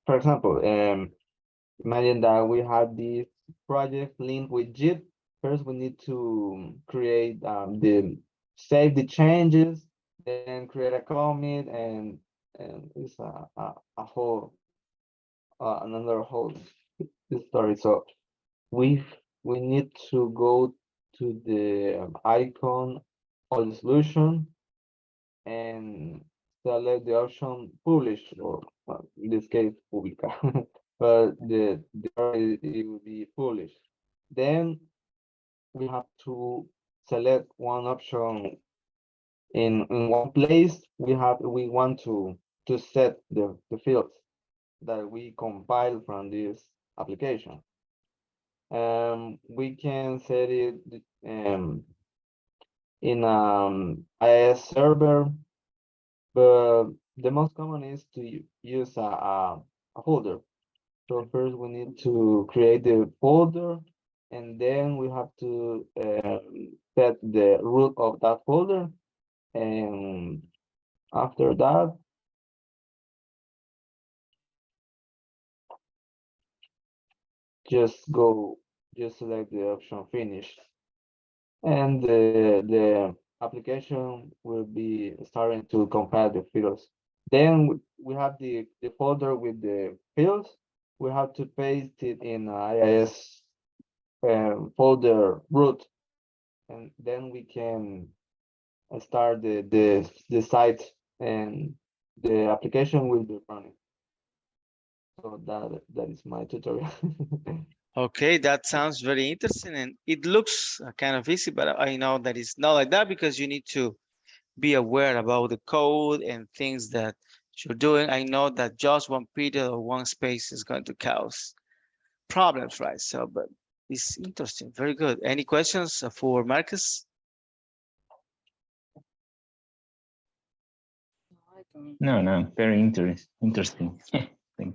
for example imagine that we have this project linked with Git. First we need to create save the changes, then create a commit, and it's a whole another whole story. So we need to go to the icon of the solution and select the option publish, or in this case publica, but it will be published. Then we have to select one option in one place. We want to set the fields that we compile from this application. We can set it in IIS server, but the most common is to use a folder. So first we need to create the folder, and then we have to set the root of that folder. And after that, just select the option finish. And the application will be starting to compile the fields. Then we have the folder with the fields. We have to paste it in IIS folder root, and then we can start the site, and the application will be running. So that is my tutorial. Okay, that sounds very interesting, and it looks kind of easy, but I know that it's not like that because you need to be aware about the code and things that you're doing. I know that just one period or one space is going to cause problems, right? So, but it's interesting. Very good. Any questions for Marcus? No, very interesting. Thank you.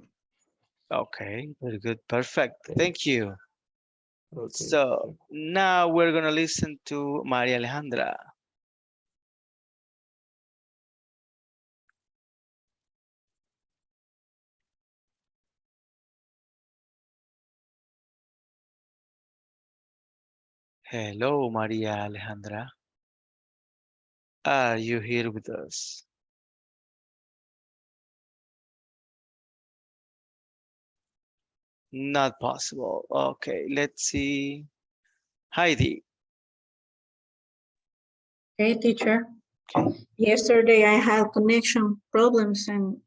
Okay, very good. Perfect. Thank you. Okay. So now we're going to listen to Maria Alejandra. Hello, Maria Alejandra. Are you here with us? Not possible. Okay, let's see. Heidi. Hey, teacher. Okay. Yesterday I had connection problems and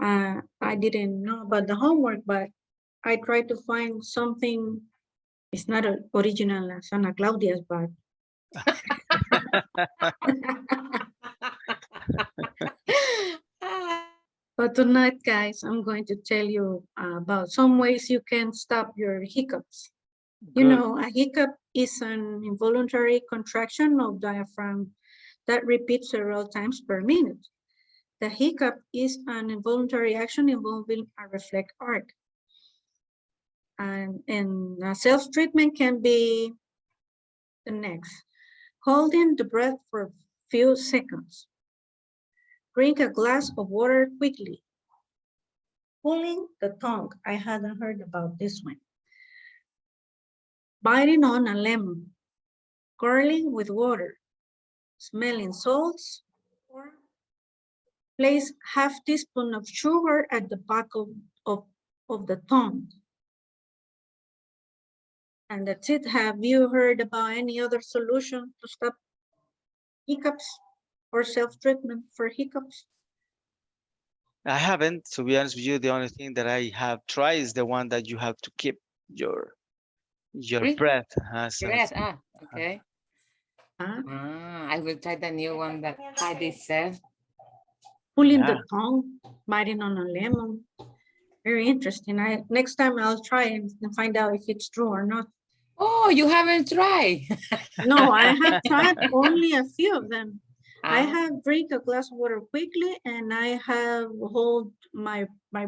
I didn't know about the homework, but I tried to find something. It's not original as Ana Claudia's, but but tonight, guys, I'm going to tell you about some ways you can stop your hiccups. You know, a hiccup is an involuntary contraction of diaphragm that repeats several times per minute. The hiccup is an involuntary action involving a reflex arc. And self-treatment can be the next. Holding the breath for a few seconds. Drink a glass of water quickly. Pulling the tongue. I hadn't heard about this one. Biting on a lemon. Gargling with water. Smelling salts. Or place half teaspoon of sugar at the back of the tongue. And that's it. Have you heard about any other solution to stop hiccups or self-treatment for hiccups? I haven't, to be honest with you. The only thing that I have tried is the one that you have to keep your breath. Breath, okay. I will try the new one that Heidi said. Pulling the tongue, biting on a lemon. Very interesting. Next time I'll try and find out if it's true or not. Oh, you haven't tried? No, I have tried only a few of them. I have drink a glass of water quickly and I have hold my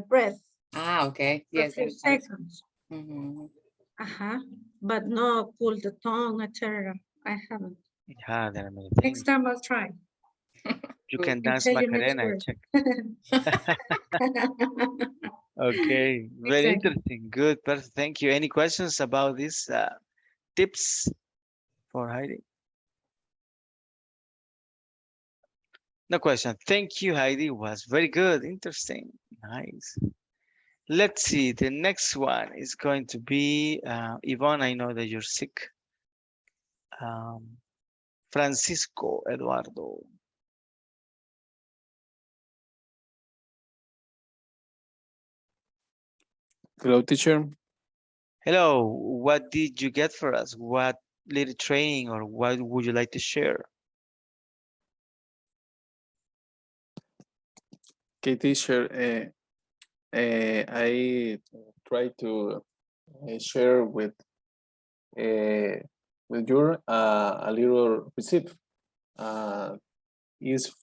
breath. Okay. For Yes. a few seconds. But no, pull the tongue, etc. I haven't. Yeah, there are many things. Next time I'll try. You can dance Macarena. Check. Okay, very interesting. Good, perfect. Thank you. Any questions about these tips for Heidi? No question. Thank you, Heidi. Was very good. Interesting. Nice. Let's see. The next one is going to be Yvonne. I know that you're sick. Francisco Eduardo. Hello, teacher. Hello. What did you get for us? What little training or what would you like to share? Okay, teacher. I try to share with you a little recipe. Is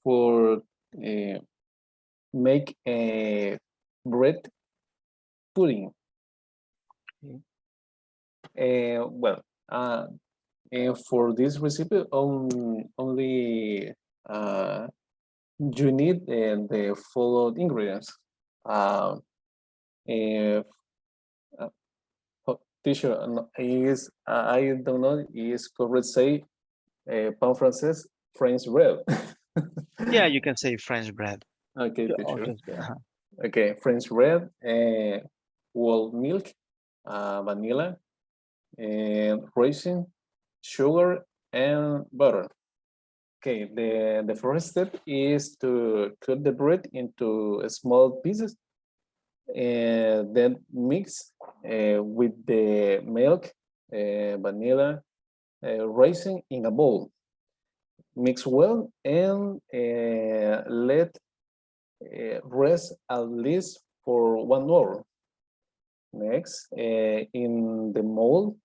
for make a bread pudding. Well, for this recipe, only you need the following ingredients. Teacher, is I don't know is correct say pan francés French bread. Yeah, you can say French bread. Okay, teacher. Uh-huh. Okay, French bread, whole milk, vanilla, and raisin, sugar, and butter. Okay, the first step is to cut the bread into small pieces and then mix with the milk, vanilla, raisin in a bowl. mix well and let rest at least for 1 hour. Next, in the mold,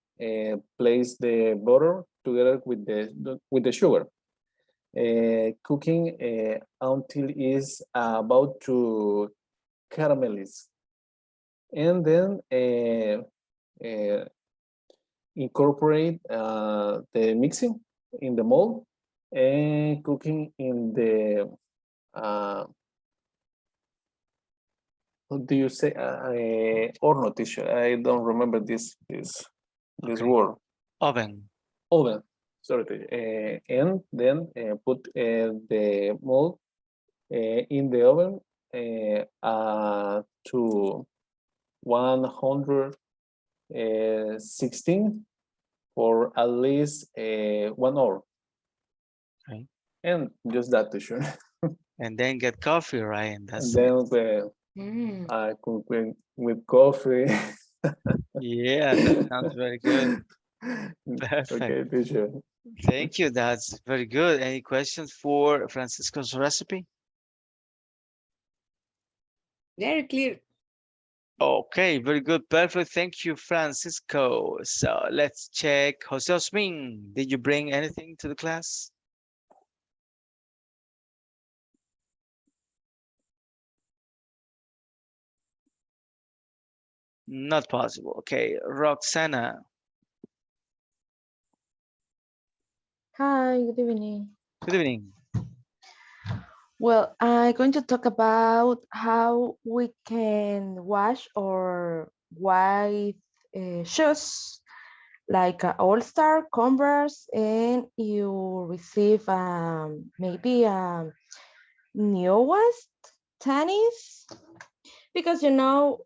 place the butter together with the sugar. Cooking until it's about to caramelize. And then incorporate the mixing in the mold and cooking in the what do you say? Horno teacher. I don't remember this word. Oven. Oven. Sorry. And then put the mold in the oven to 116 for at least 1 hour. Okay. And just that teacher. And then get coffee, right? And that's And then I cook with coffee. yeah, that sounds very good. Perfect. Okay, teacher. Thank you. That's very good. Any questions for Francisco's recipe? Very clear. Okay, very good. Perfect. Thank you, Francisco. So let's check. Jose Osmin, did you bring anything to the class? Not possible. Okay, Roxana. Hi, good evening. Good evening. Well, I'm going to talk about how we can wash or white shoes like All-Star, Converse, and you receive maybe newest tennis because you know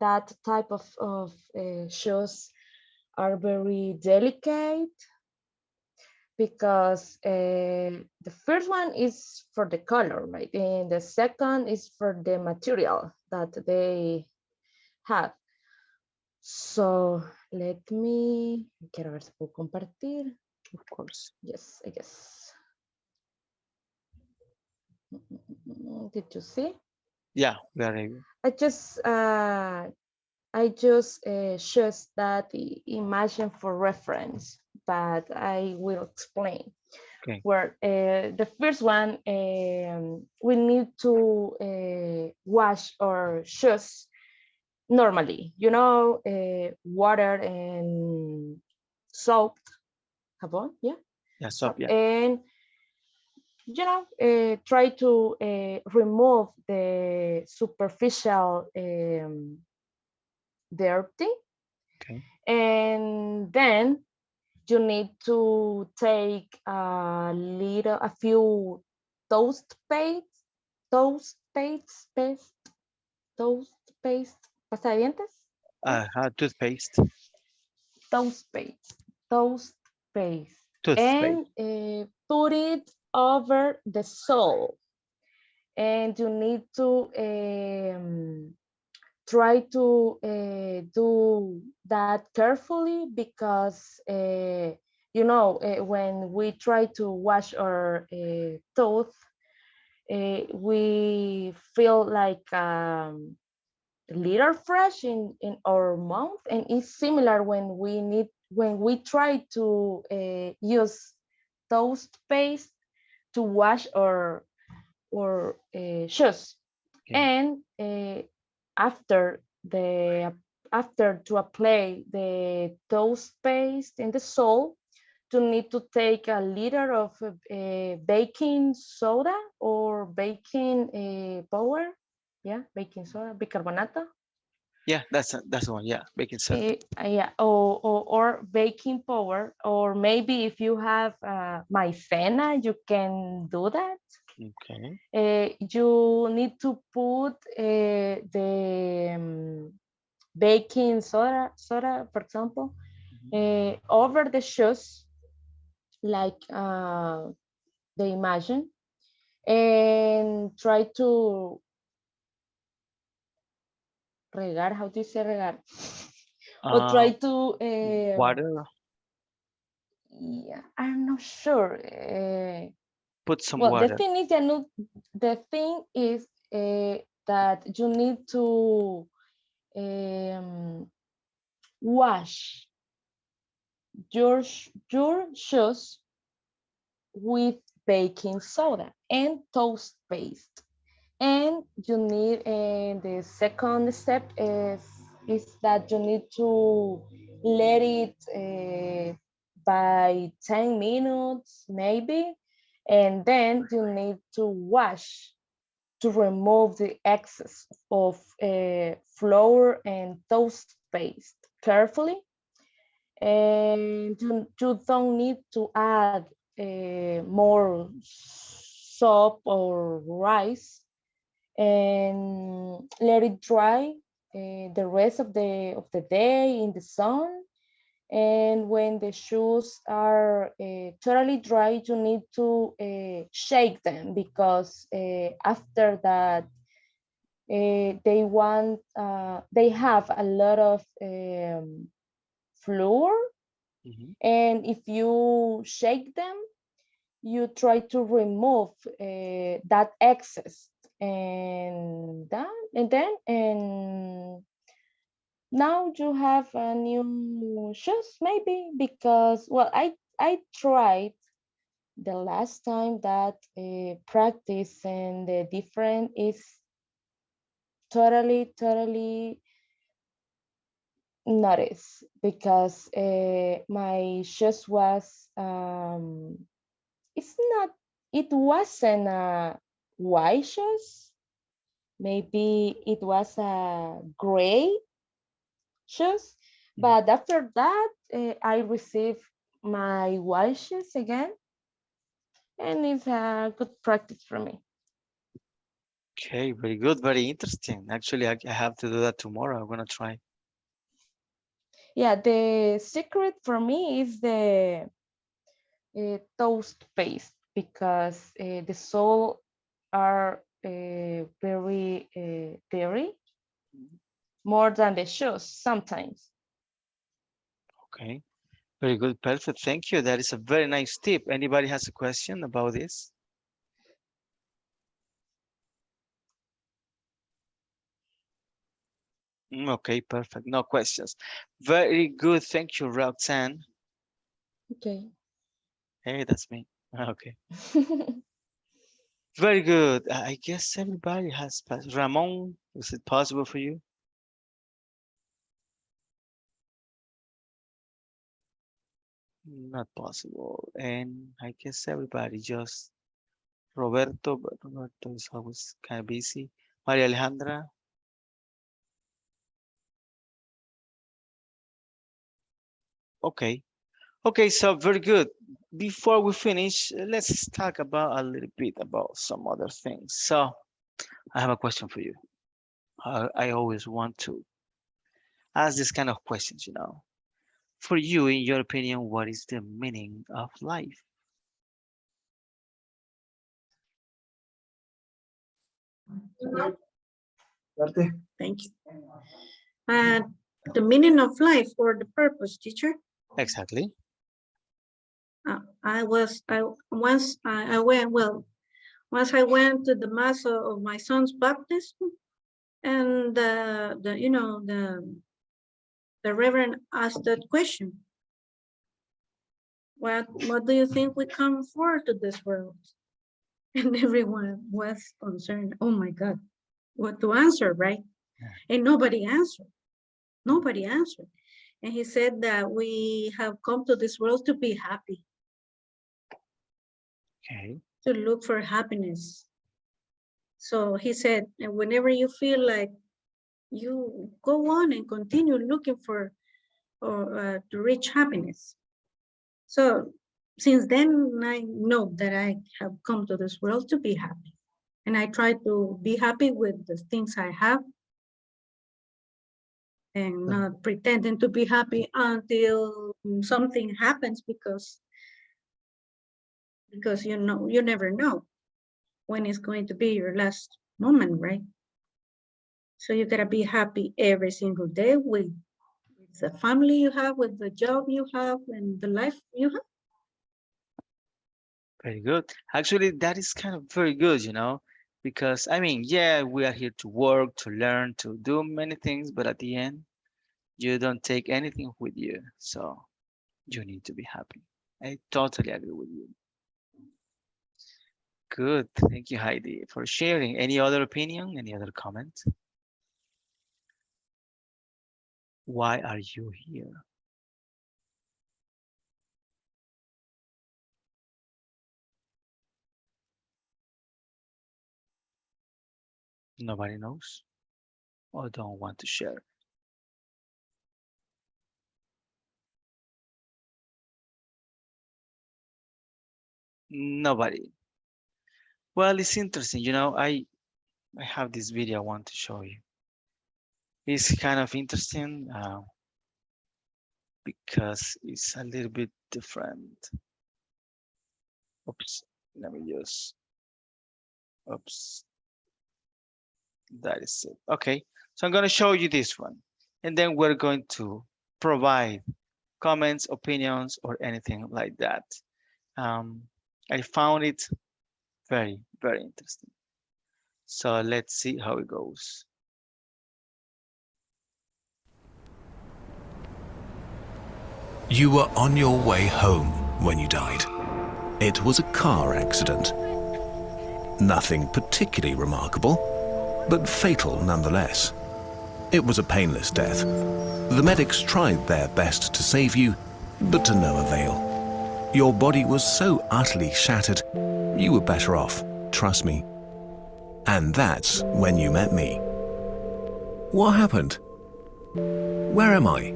that type of shoes are very delicate because the first one is for the color, right? And the second is for the material that they have. So let me, quiero ver si puedo compartir. Of course. Yes, I guess. Did you see? Yeah, very good. I just chose that imagine for reference, but I will explain. Okay. Where the first one, we need to wash our shoes normally, you know, water and soap, jabón, yeah. Yeah, soap, yeah. And you know, try to remove the superficial dirty. Okay. And then you need to take a few toast paste, pasta de dientes. Toothpaste. Toast paste. Toothpaste. And put it over the sole. And you need to try to do that carefully because you know when we try to wash our tooth we feel like a little fresh in our mouth, and it's similar when we try to use toothpaste to wash our shoes. Okay. And after to apply the toothpaste in the sole, you need to take a liter of baking soda or baking powder. Yeah, baking soda, bicarbonato. Yeah, that's the one. Yeah, baking soda. Yeah, or baking powder, or maybe if you have maicena, you can do that. Okay. You need to put the baking soda, for example, over the shoes, like the imagine, and try to regar. How do you say regar? Or try to Water. Yeah, I'm not sure. Put some Well, water. the thing is, that you need to wash your shoes with baking soda and toast paste. And you need, the second step is that you need to let it by 10 minutes maybe, and then you need to wash to remove the excess of flour and toast paste carefully. And you don't need to add more soap or rice, and let it dry the rest of the day in the sun. And when the shoes are totally dry, you need to shake them, because after that they have a lot of flour. And if you shake them, you try to remove that excess, and now you have a new shoes maybe, because, well, I tried the last time that practice, and the difference is totally notice, because my shoes was it wasn't a white shoes, maybe it was a gray shoes, but after that I received my white shoes again, and it's a good practice for me. Okay, very good, very interesting. Actually, I have to do that tomorrow. I'm gonna try. Yeah, the secret for me is the toast paste, because the sole are very dairy, more than the shoes sometimes. Okay, very good, perfect. Thank you. That is a very nice tip. Anybody has a question about this? Okay, perfect. No questions. Very good. Thank you, Roxanne. Okay. Hey, that's me. Okay. Very good. I guess everybody has passed. Ramon, is it possible for you? Not possible. And I guess everybody just Roberto, but Roberto is always kind of busy. Maria Alejandra. Okay. Okay, so very good. Before we finish, let's talk about a little bit about some other things. So I have a question for you. I always want to ask this kind of questions, you know. For you, in your opinion, what is the meaning of life? Thank you. The meaning of life, or the purpose, teacher? Exactly. Once I went to the mass of my son's baptism, and the reverend asked that question. What do you think we come for to this world? And everyone was concerned. Oh my God, what to answer, right? And nobody answered. Nobody answered. And he said that we have come to this world to be happy. Okay. To look for happiness. So he said, and whenever you feel like, you go on and continue looking for or to reach happiness. So since then, I know that I have come to this world to be happy. And I try to be happy with the things I have, and not pretending to be happy until something happens, because you never know when it's going to be your last moment, right? So you gotta be happy every single day with the family you have, with the job you have, and the life you have. Very good. Actually, that is kind of very good, because I mean, yeah, we are here to work, to learn, to do many things, but at the end, you don't take anything with you. So you need to be happy. I totally agree with you. Good. Thank you, Heidi, for sharing. Any other opinion? Any other comment? Why are you here? Nobody knows or don't want to share. Nobody. Well, it's interesting. I have this video I want to show you. It's kind of interesting because it's a little bit different. Oops, let me just, oops. That is it. Okay, so I'm going to show you this one, and then we're going to provide comments, opinions, or anything like that. I found it very, very interesting. So let's see how it goes. You were on your way home when you died. It was a car accident. Nothing particularly remarkable, but fatal nonetheless. It was a painless death. The medics tried their best to save you, but to no avail. Your body was so utterly shattered, you were better off, trust me. And that's when you met me. What happened? Where am I?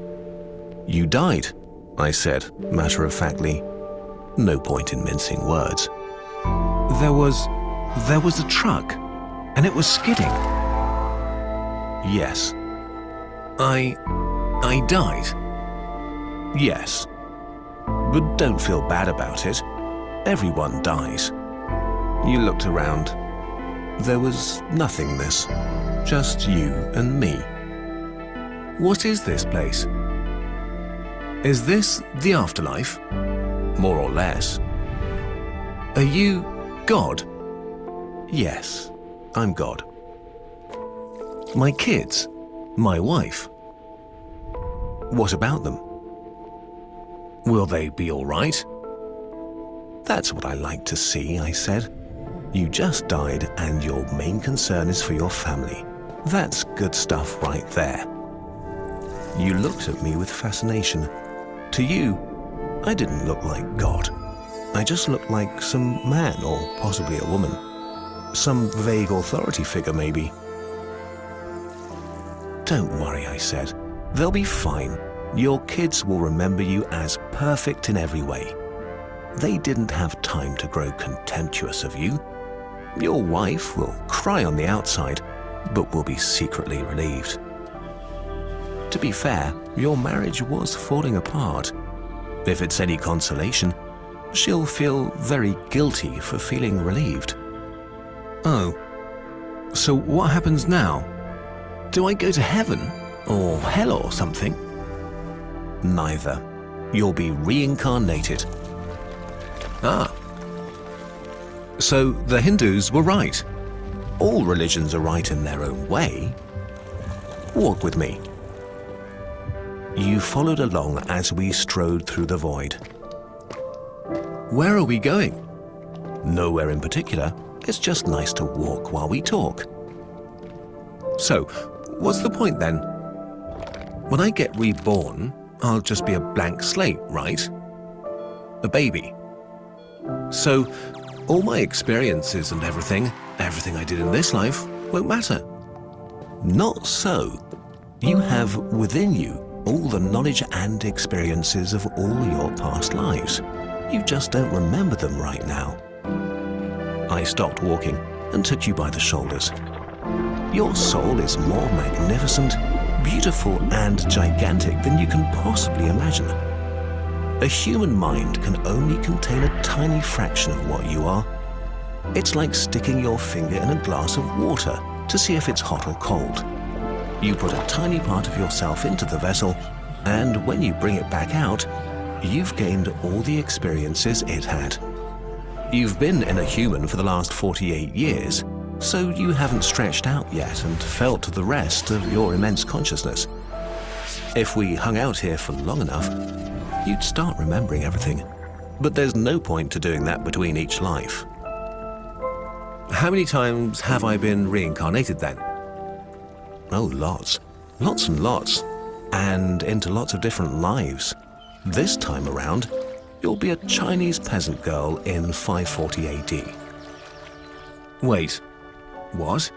You died, I said, matter-of-factly. No point in mincing words. There was a truck, and it was skidding. Yes. I died. Yes. But don't feel bad about it. Everyone dies. You looked around. There was nothingness. Just you and me. What is this place? Is this the afterlife? More or less. Are you God? Yes, I'm God. My kids? My wife? What about them? Will they be all right? That's what I like to see, I said. You just died and your main concern is for your family. That's good stuff right there. You looked at me with fascination. To you, I didn't look like God. I just looked like some man or possibly a woman. Some vague authority figure, maybe. Don't worry, I said. They'll be fine. Your kids will remember you as perfect in every way. They didn't have time to grow contemptuous of you. Your wife will cry on the outside, but will be secretly relieved. To be fair, your marriage was falling apart. If it's any consolation, she'll feel very guilty for feeling relieved. Oh, so what happens now? Do I go to heaven or hell or something? Neither. You'll be reincarnated. Ah. So the Hindus were right. All religions are right in their own way. Walk with me. You followed along as we strode through the void. Where are we going? Nowhere in particular. It's just nice to walk while we talk. So, what's the point then? When I get reborn, I'll just be a blank slate, right? A baby. So, all my experiences and everything I did in this life won't matter. Not so. You have within you all the knowledge and experiences of all your past lives. You just don't remember them right now. I stopped walking and took you by the shoulders. Your soul is more magnificent, beautiful, and gigantic than you can possibly imagine. A human mind can only contain a tiny fraction of what you are. It's like sticking your finger in a glass of water to see if it's hot or cold. You put a tiny part of yourself into the vessel, and when you bring it back out, you've gained all the experiences it had. You've been in a human for the last 48 years, so you haven't stretched out yet and felt the rest of your immense consciousness. If we hung out here for long enough, you'd start remembering everything. But there's no point to doing that between each life. How many times have I been reincarnated then? Oh, lots. Lots and lots. And into lots of different lives. This time around, you'll be a Chinese peasant girl in 540 AD. Wait, what?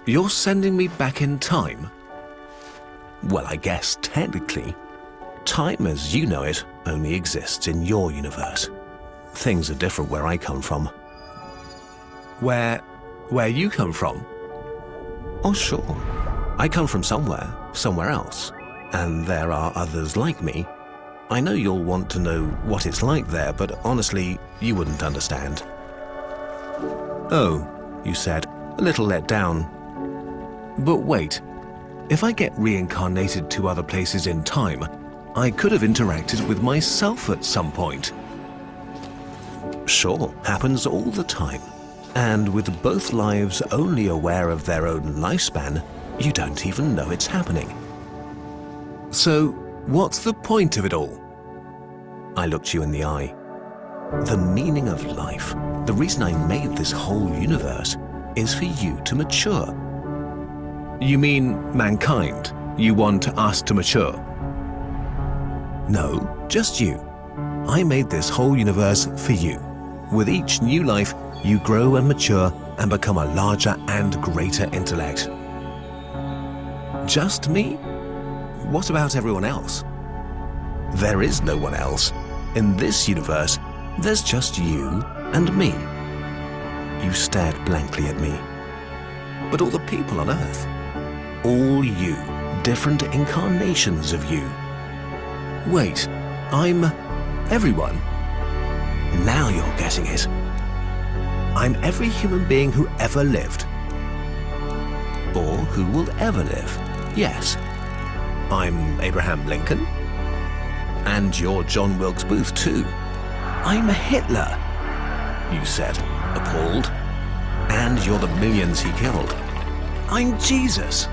You're sending me back in time? Well, I guess technically, time as you know it only exists in your universe. Things are different where I come from. Where you come from? Oh, sure. I come from somewhere else. And there are others like me. I know you'll want to know what it's like there, but honestly, you wouldn't understand. Oh, you said, a little let down. But wait, if I get reincarnated to other places in time, I could have interacted with myself at some point. Sure, happens all the time. And with both lives only aware of their own lifespan, you don't even know it's happening. So, what's the point of it all? I looked you in the eye. The meaning of life, the reason I made this whole universe, is for you to mature. You mean mankind? You want us to mature? No, just you. I made this whole universe for you. With each new life, you grow and mature and become a larger and greater intellect. Just me? What about everyone else? There is no one else. In this universe, there's just you and me. You stared blankly at me. But all the people on Earth, all you, different incarnations of you. Wait, I'm everyone. Now you're getting it. I'm every human being who ever lived. Or who will ever live, yes. I'm Abraham Lincoln. And you're John Wilkes Booth too. I'm Hitler, you said, appalled. And you're the millions he killed. I'm Jesus.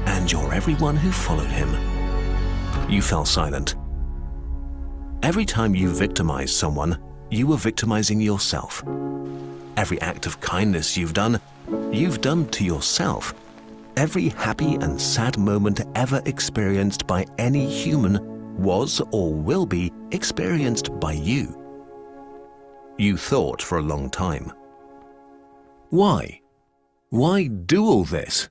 And you're everyone who followed him. You fell silent. Every time you victimized someone, you were victimizing yourself. Every act of kindness you've done to yourself. Every happy and sad moment ever experienced by any human was or will be experienced by you. You thought for a long time. Why? Why do all this?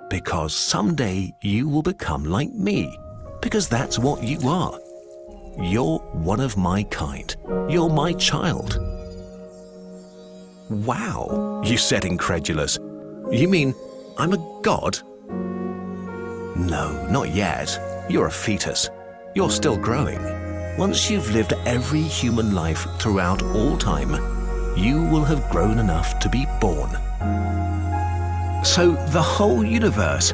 Because someday you will become like me, because that's what you are. You're one of my kind. You're my child. Wow, you said, incredulous. You mean I'm a god? No, not yet. You're a fetus. You're still growing. Once you've lived every human life throughout all time, you will have grown enough to be born. So the whole universe,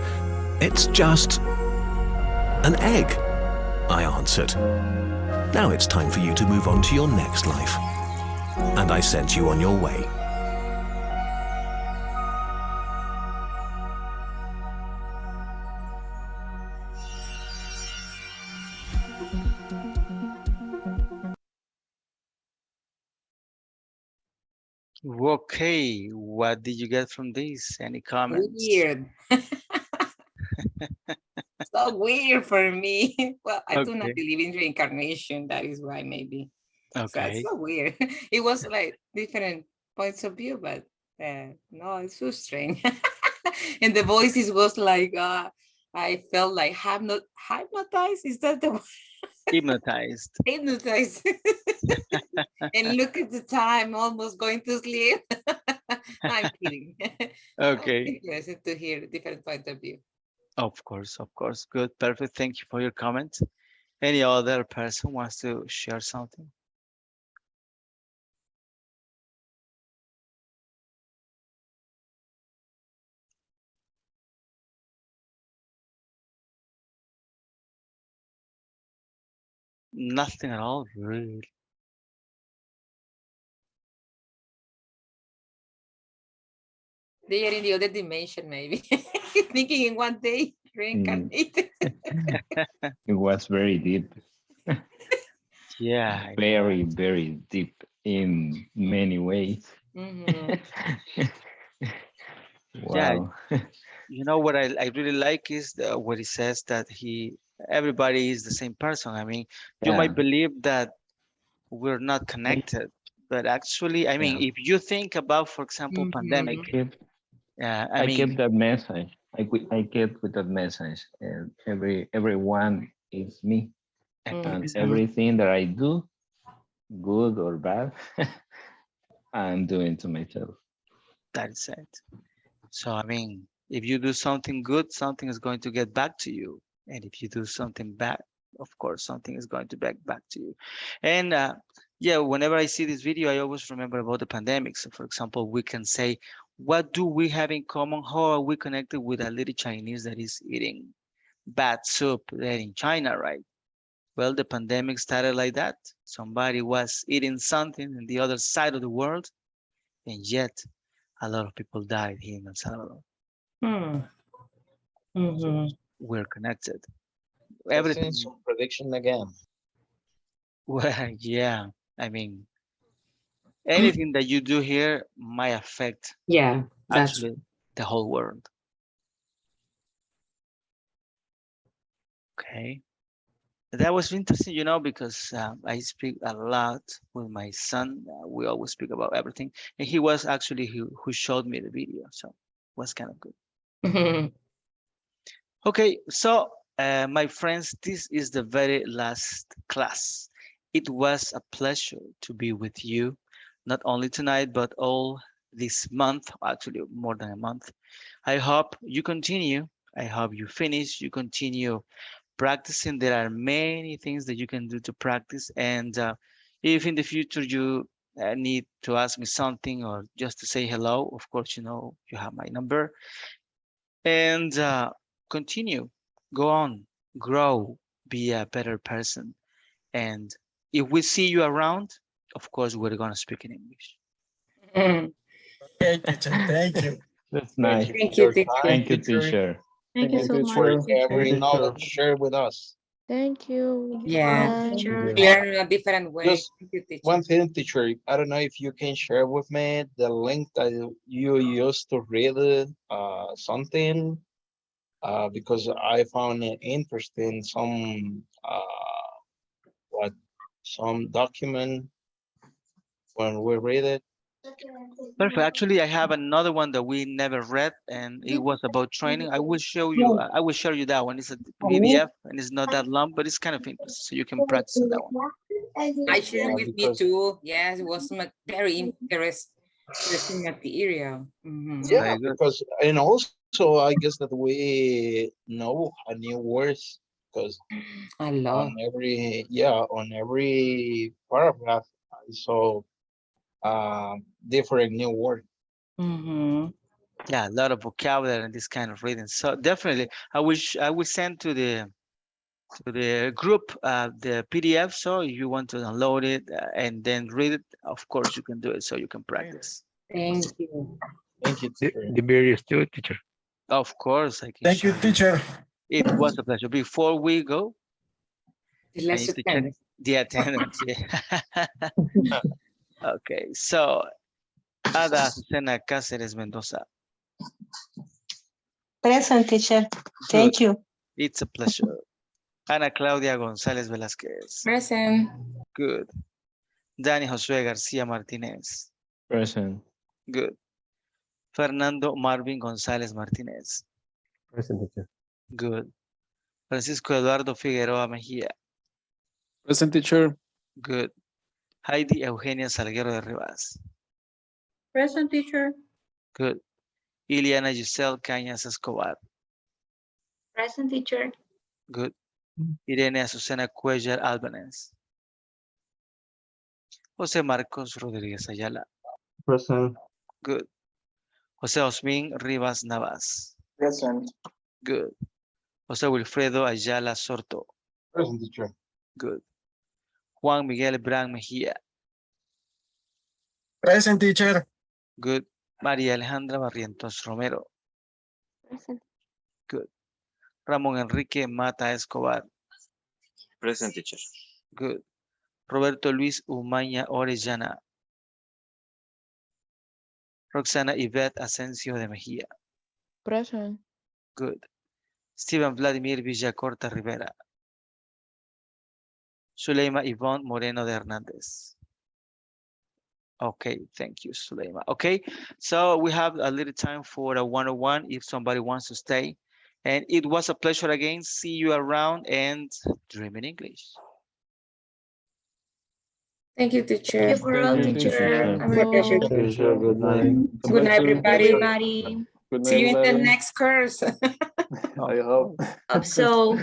it's just an egg, I answered. Now it's time for you to move on to your next life. And I sent you on your way. Okay, what did you get from this? Any comments? Weird. So weird for me. Well, I do not Okay. believe in reincarnation. That is why maybe. So Okay. it's so weird. It was like different points of view, but no, it's so strange. And the voices was like, I felt like hypnotized. Is that the word? Hypnotized. Hypnotized. And look at the time, almost going to sleep. I'm kidding. Okay. Interesting to hear different point of view. Of course. Good, perfect. Thank you for your comment. Any other person wants to share something? Nothing at all, really. They are in the other dimension, maybe. Thinking in one day, reincarnated. It was very deep. Yeah. Very, very deep in many ways. Mhm. Yeah. Wow. You know what I really like is what he says that everybody is the same person. I mean, you Yeah. might believe that we're not connected, but actually, I mean, Yeah. if you think about, for example, pandemic, I kept that message. I kept with that message, and everyone is me, and exactly, everything that I do, good or bad, I'm doing to myself. that's it. So, I mean, if you do something good, something is going to get back to you. And if you do something bad, of course, something is going to back to you. And yeah, whenever I see this video, I always remember about the pandemic. So, for example, we can say, what do we have in common? How are we connected with a little Chinese that is eating bad soup there in China, right? Well, the pandemic started like that. Somebody was eating something in the other side of the world, and yet a lot of people died here in El Salvador. So we're connected. Everything. Some prediction again. Well, yeah. I mean, anything that you do here might affect actually the whole world. Okay. That was interesting, you know, because I speak a lot with my son. We always speak about everything. And he was actually who showed me the video. So it was kind of good. Okay, so my friends, this is the very last class. It was a pleasure to be with you, not only tonight, but all this month, actually more than a month. I hope you continue. I hope you finish, you continue practicing. There are many things that you can do to practice. And if in the future you need to ask me something or just to say hello, of course, you know, you have my number. And continue, go on, grow, be a better person. And if we see you around, of course, we're going to speak in English. Okay, teacher, thank you. That's nice. Thank you, teacher. Thank you, teacher. Thank you so much. For teacher. every knowledge shared with us. Thank you. Yeah, Bye. we learn in a different way. Just Thank you, teacher. one thing, teacher. I don't know if you can share with me the link that you used to read something, because I found it interesting. Some document when we read it. Perfect. Actually, I have another one that we never read, and it was about training. I will show you. I will share you that one. It's a PDF, and it's not that long, but it's kind of interesting, so you can practice on that one. I share with me too. Yes, it was very interesting material. Yeah, because and also I guess that we know a new words because I love on every paragraph I saw different new word. Yeah, a lot of vocabulary and this kind of reading. So definitely, I will send to the group the PDF. So if you want to download it and then read it, of course you can do it. So you can practice. Thank you. Thank you, teacher. The various too, teacher. Of course, I can. Thank you, teacher. It was a pleasure. Before we go, I need to check the attendance. Yeah. Okay, so Ada Azucena Cáceres Mendoza. Present, teacher. Thank you. It's a pleasure. Ana Claudia González Velázquez. Present. Good. Dani Josué García Martínez. Present. Good. Fernando Marvin González Martínez. Present, teacher. Good. Francisco Eduardo Figueroa Mejía. Present, teacher. Good. Heidi Eugenia Salguero de Rivas. Present, teacher. Good. Iliana Giselle Cañas Escobar. Present, teacher. Good. Irene Azucena Cuellar Albanés. José Marcos Rodríguez Ayala. Present. Good. José Osmin Rivas Navas. Present. Good. José Wilfredo Ayala Sorto. Present, teacher. Good. Juan Miguel Bran Mejía. Present, teacher. Good. María Alejandra Barrientos Romero. Good. Ramón Enrique Mata Escobar. Present, teacher. Good. Roberto Luis Umaña Orellana. Roxana Yvette Asensio de Mejía. Present. Good. Steven Vladimir Villacorta Rivera. Zuleima Ivonne Moreno de Hernández. Okay, thank you, Zuleima. Okay, so we have a little time for a one-on-one if somebody wants to stay. And it was a pleasure again. See you around and dream in English. Thank you, teacher. Thank you for all, teacher. Have a Teacher, good night. Good night, everybody. everybody. Good night, See you in the everybody. next course. I hope. Hope so.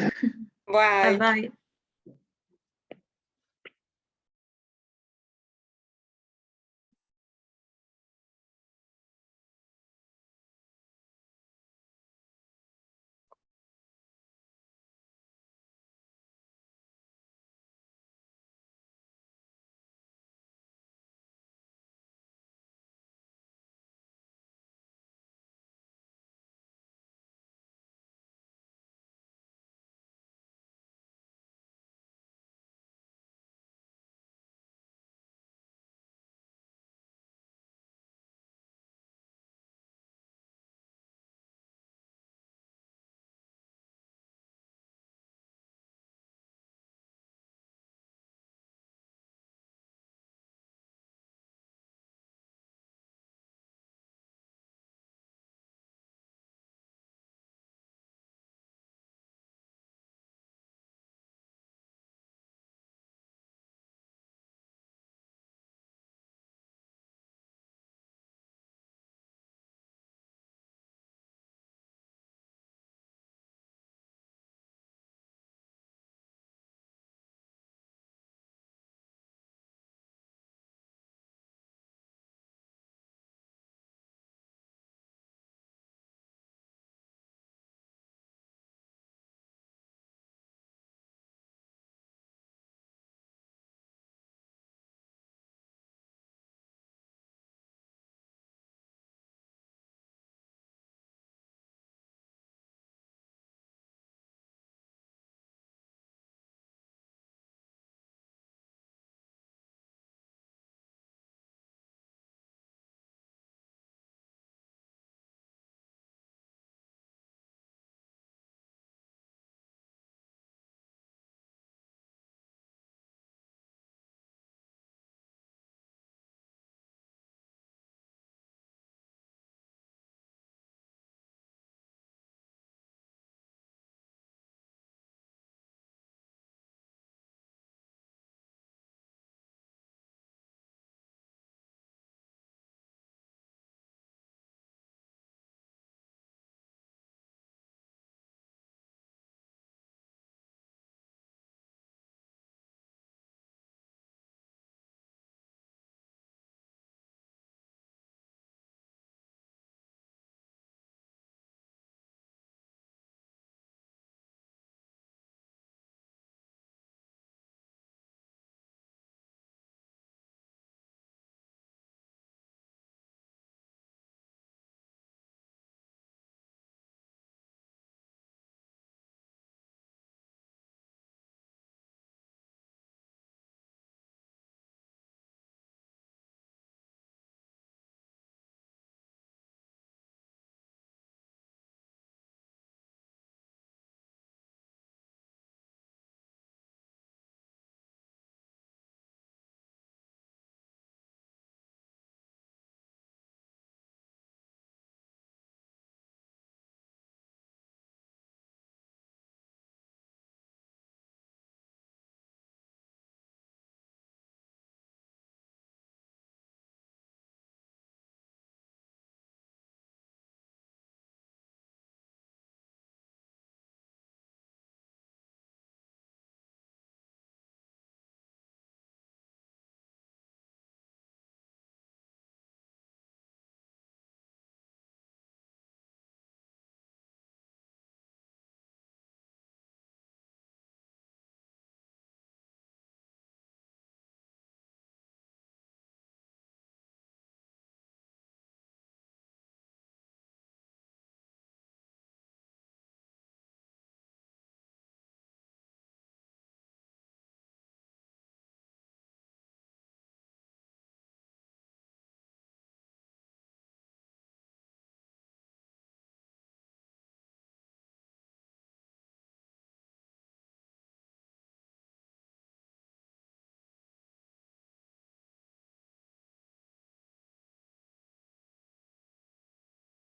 Bye. Bye-bye.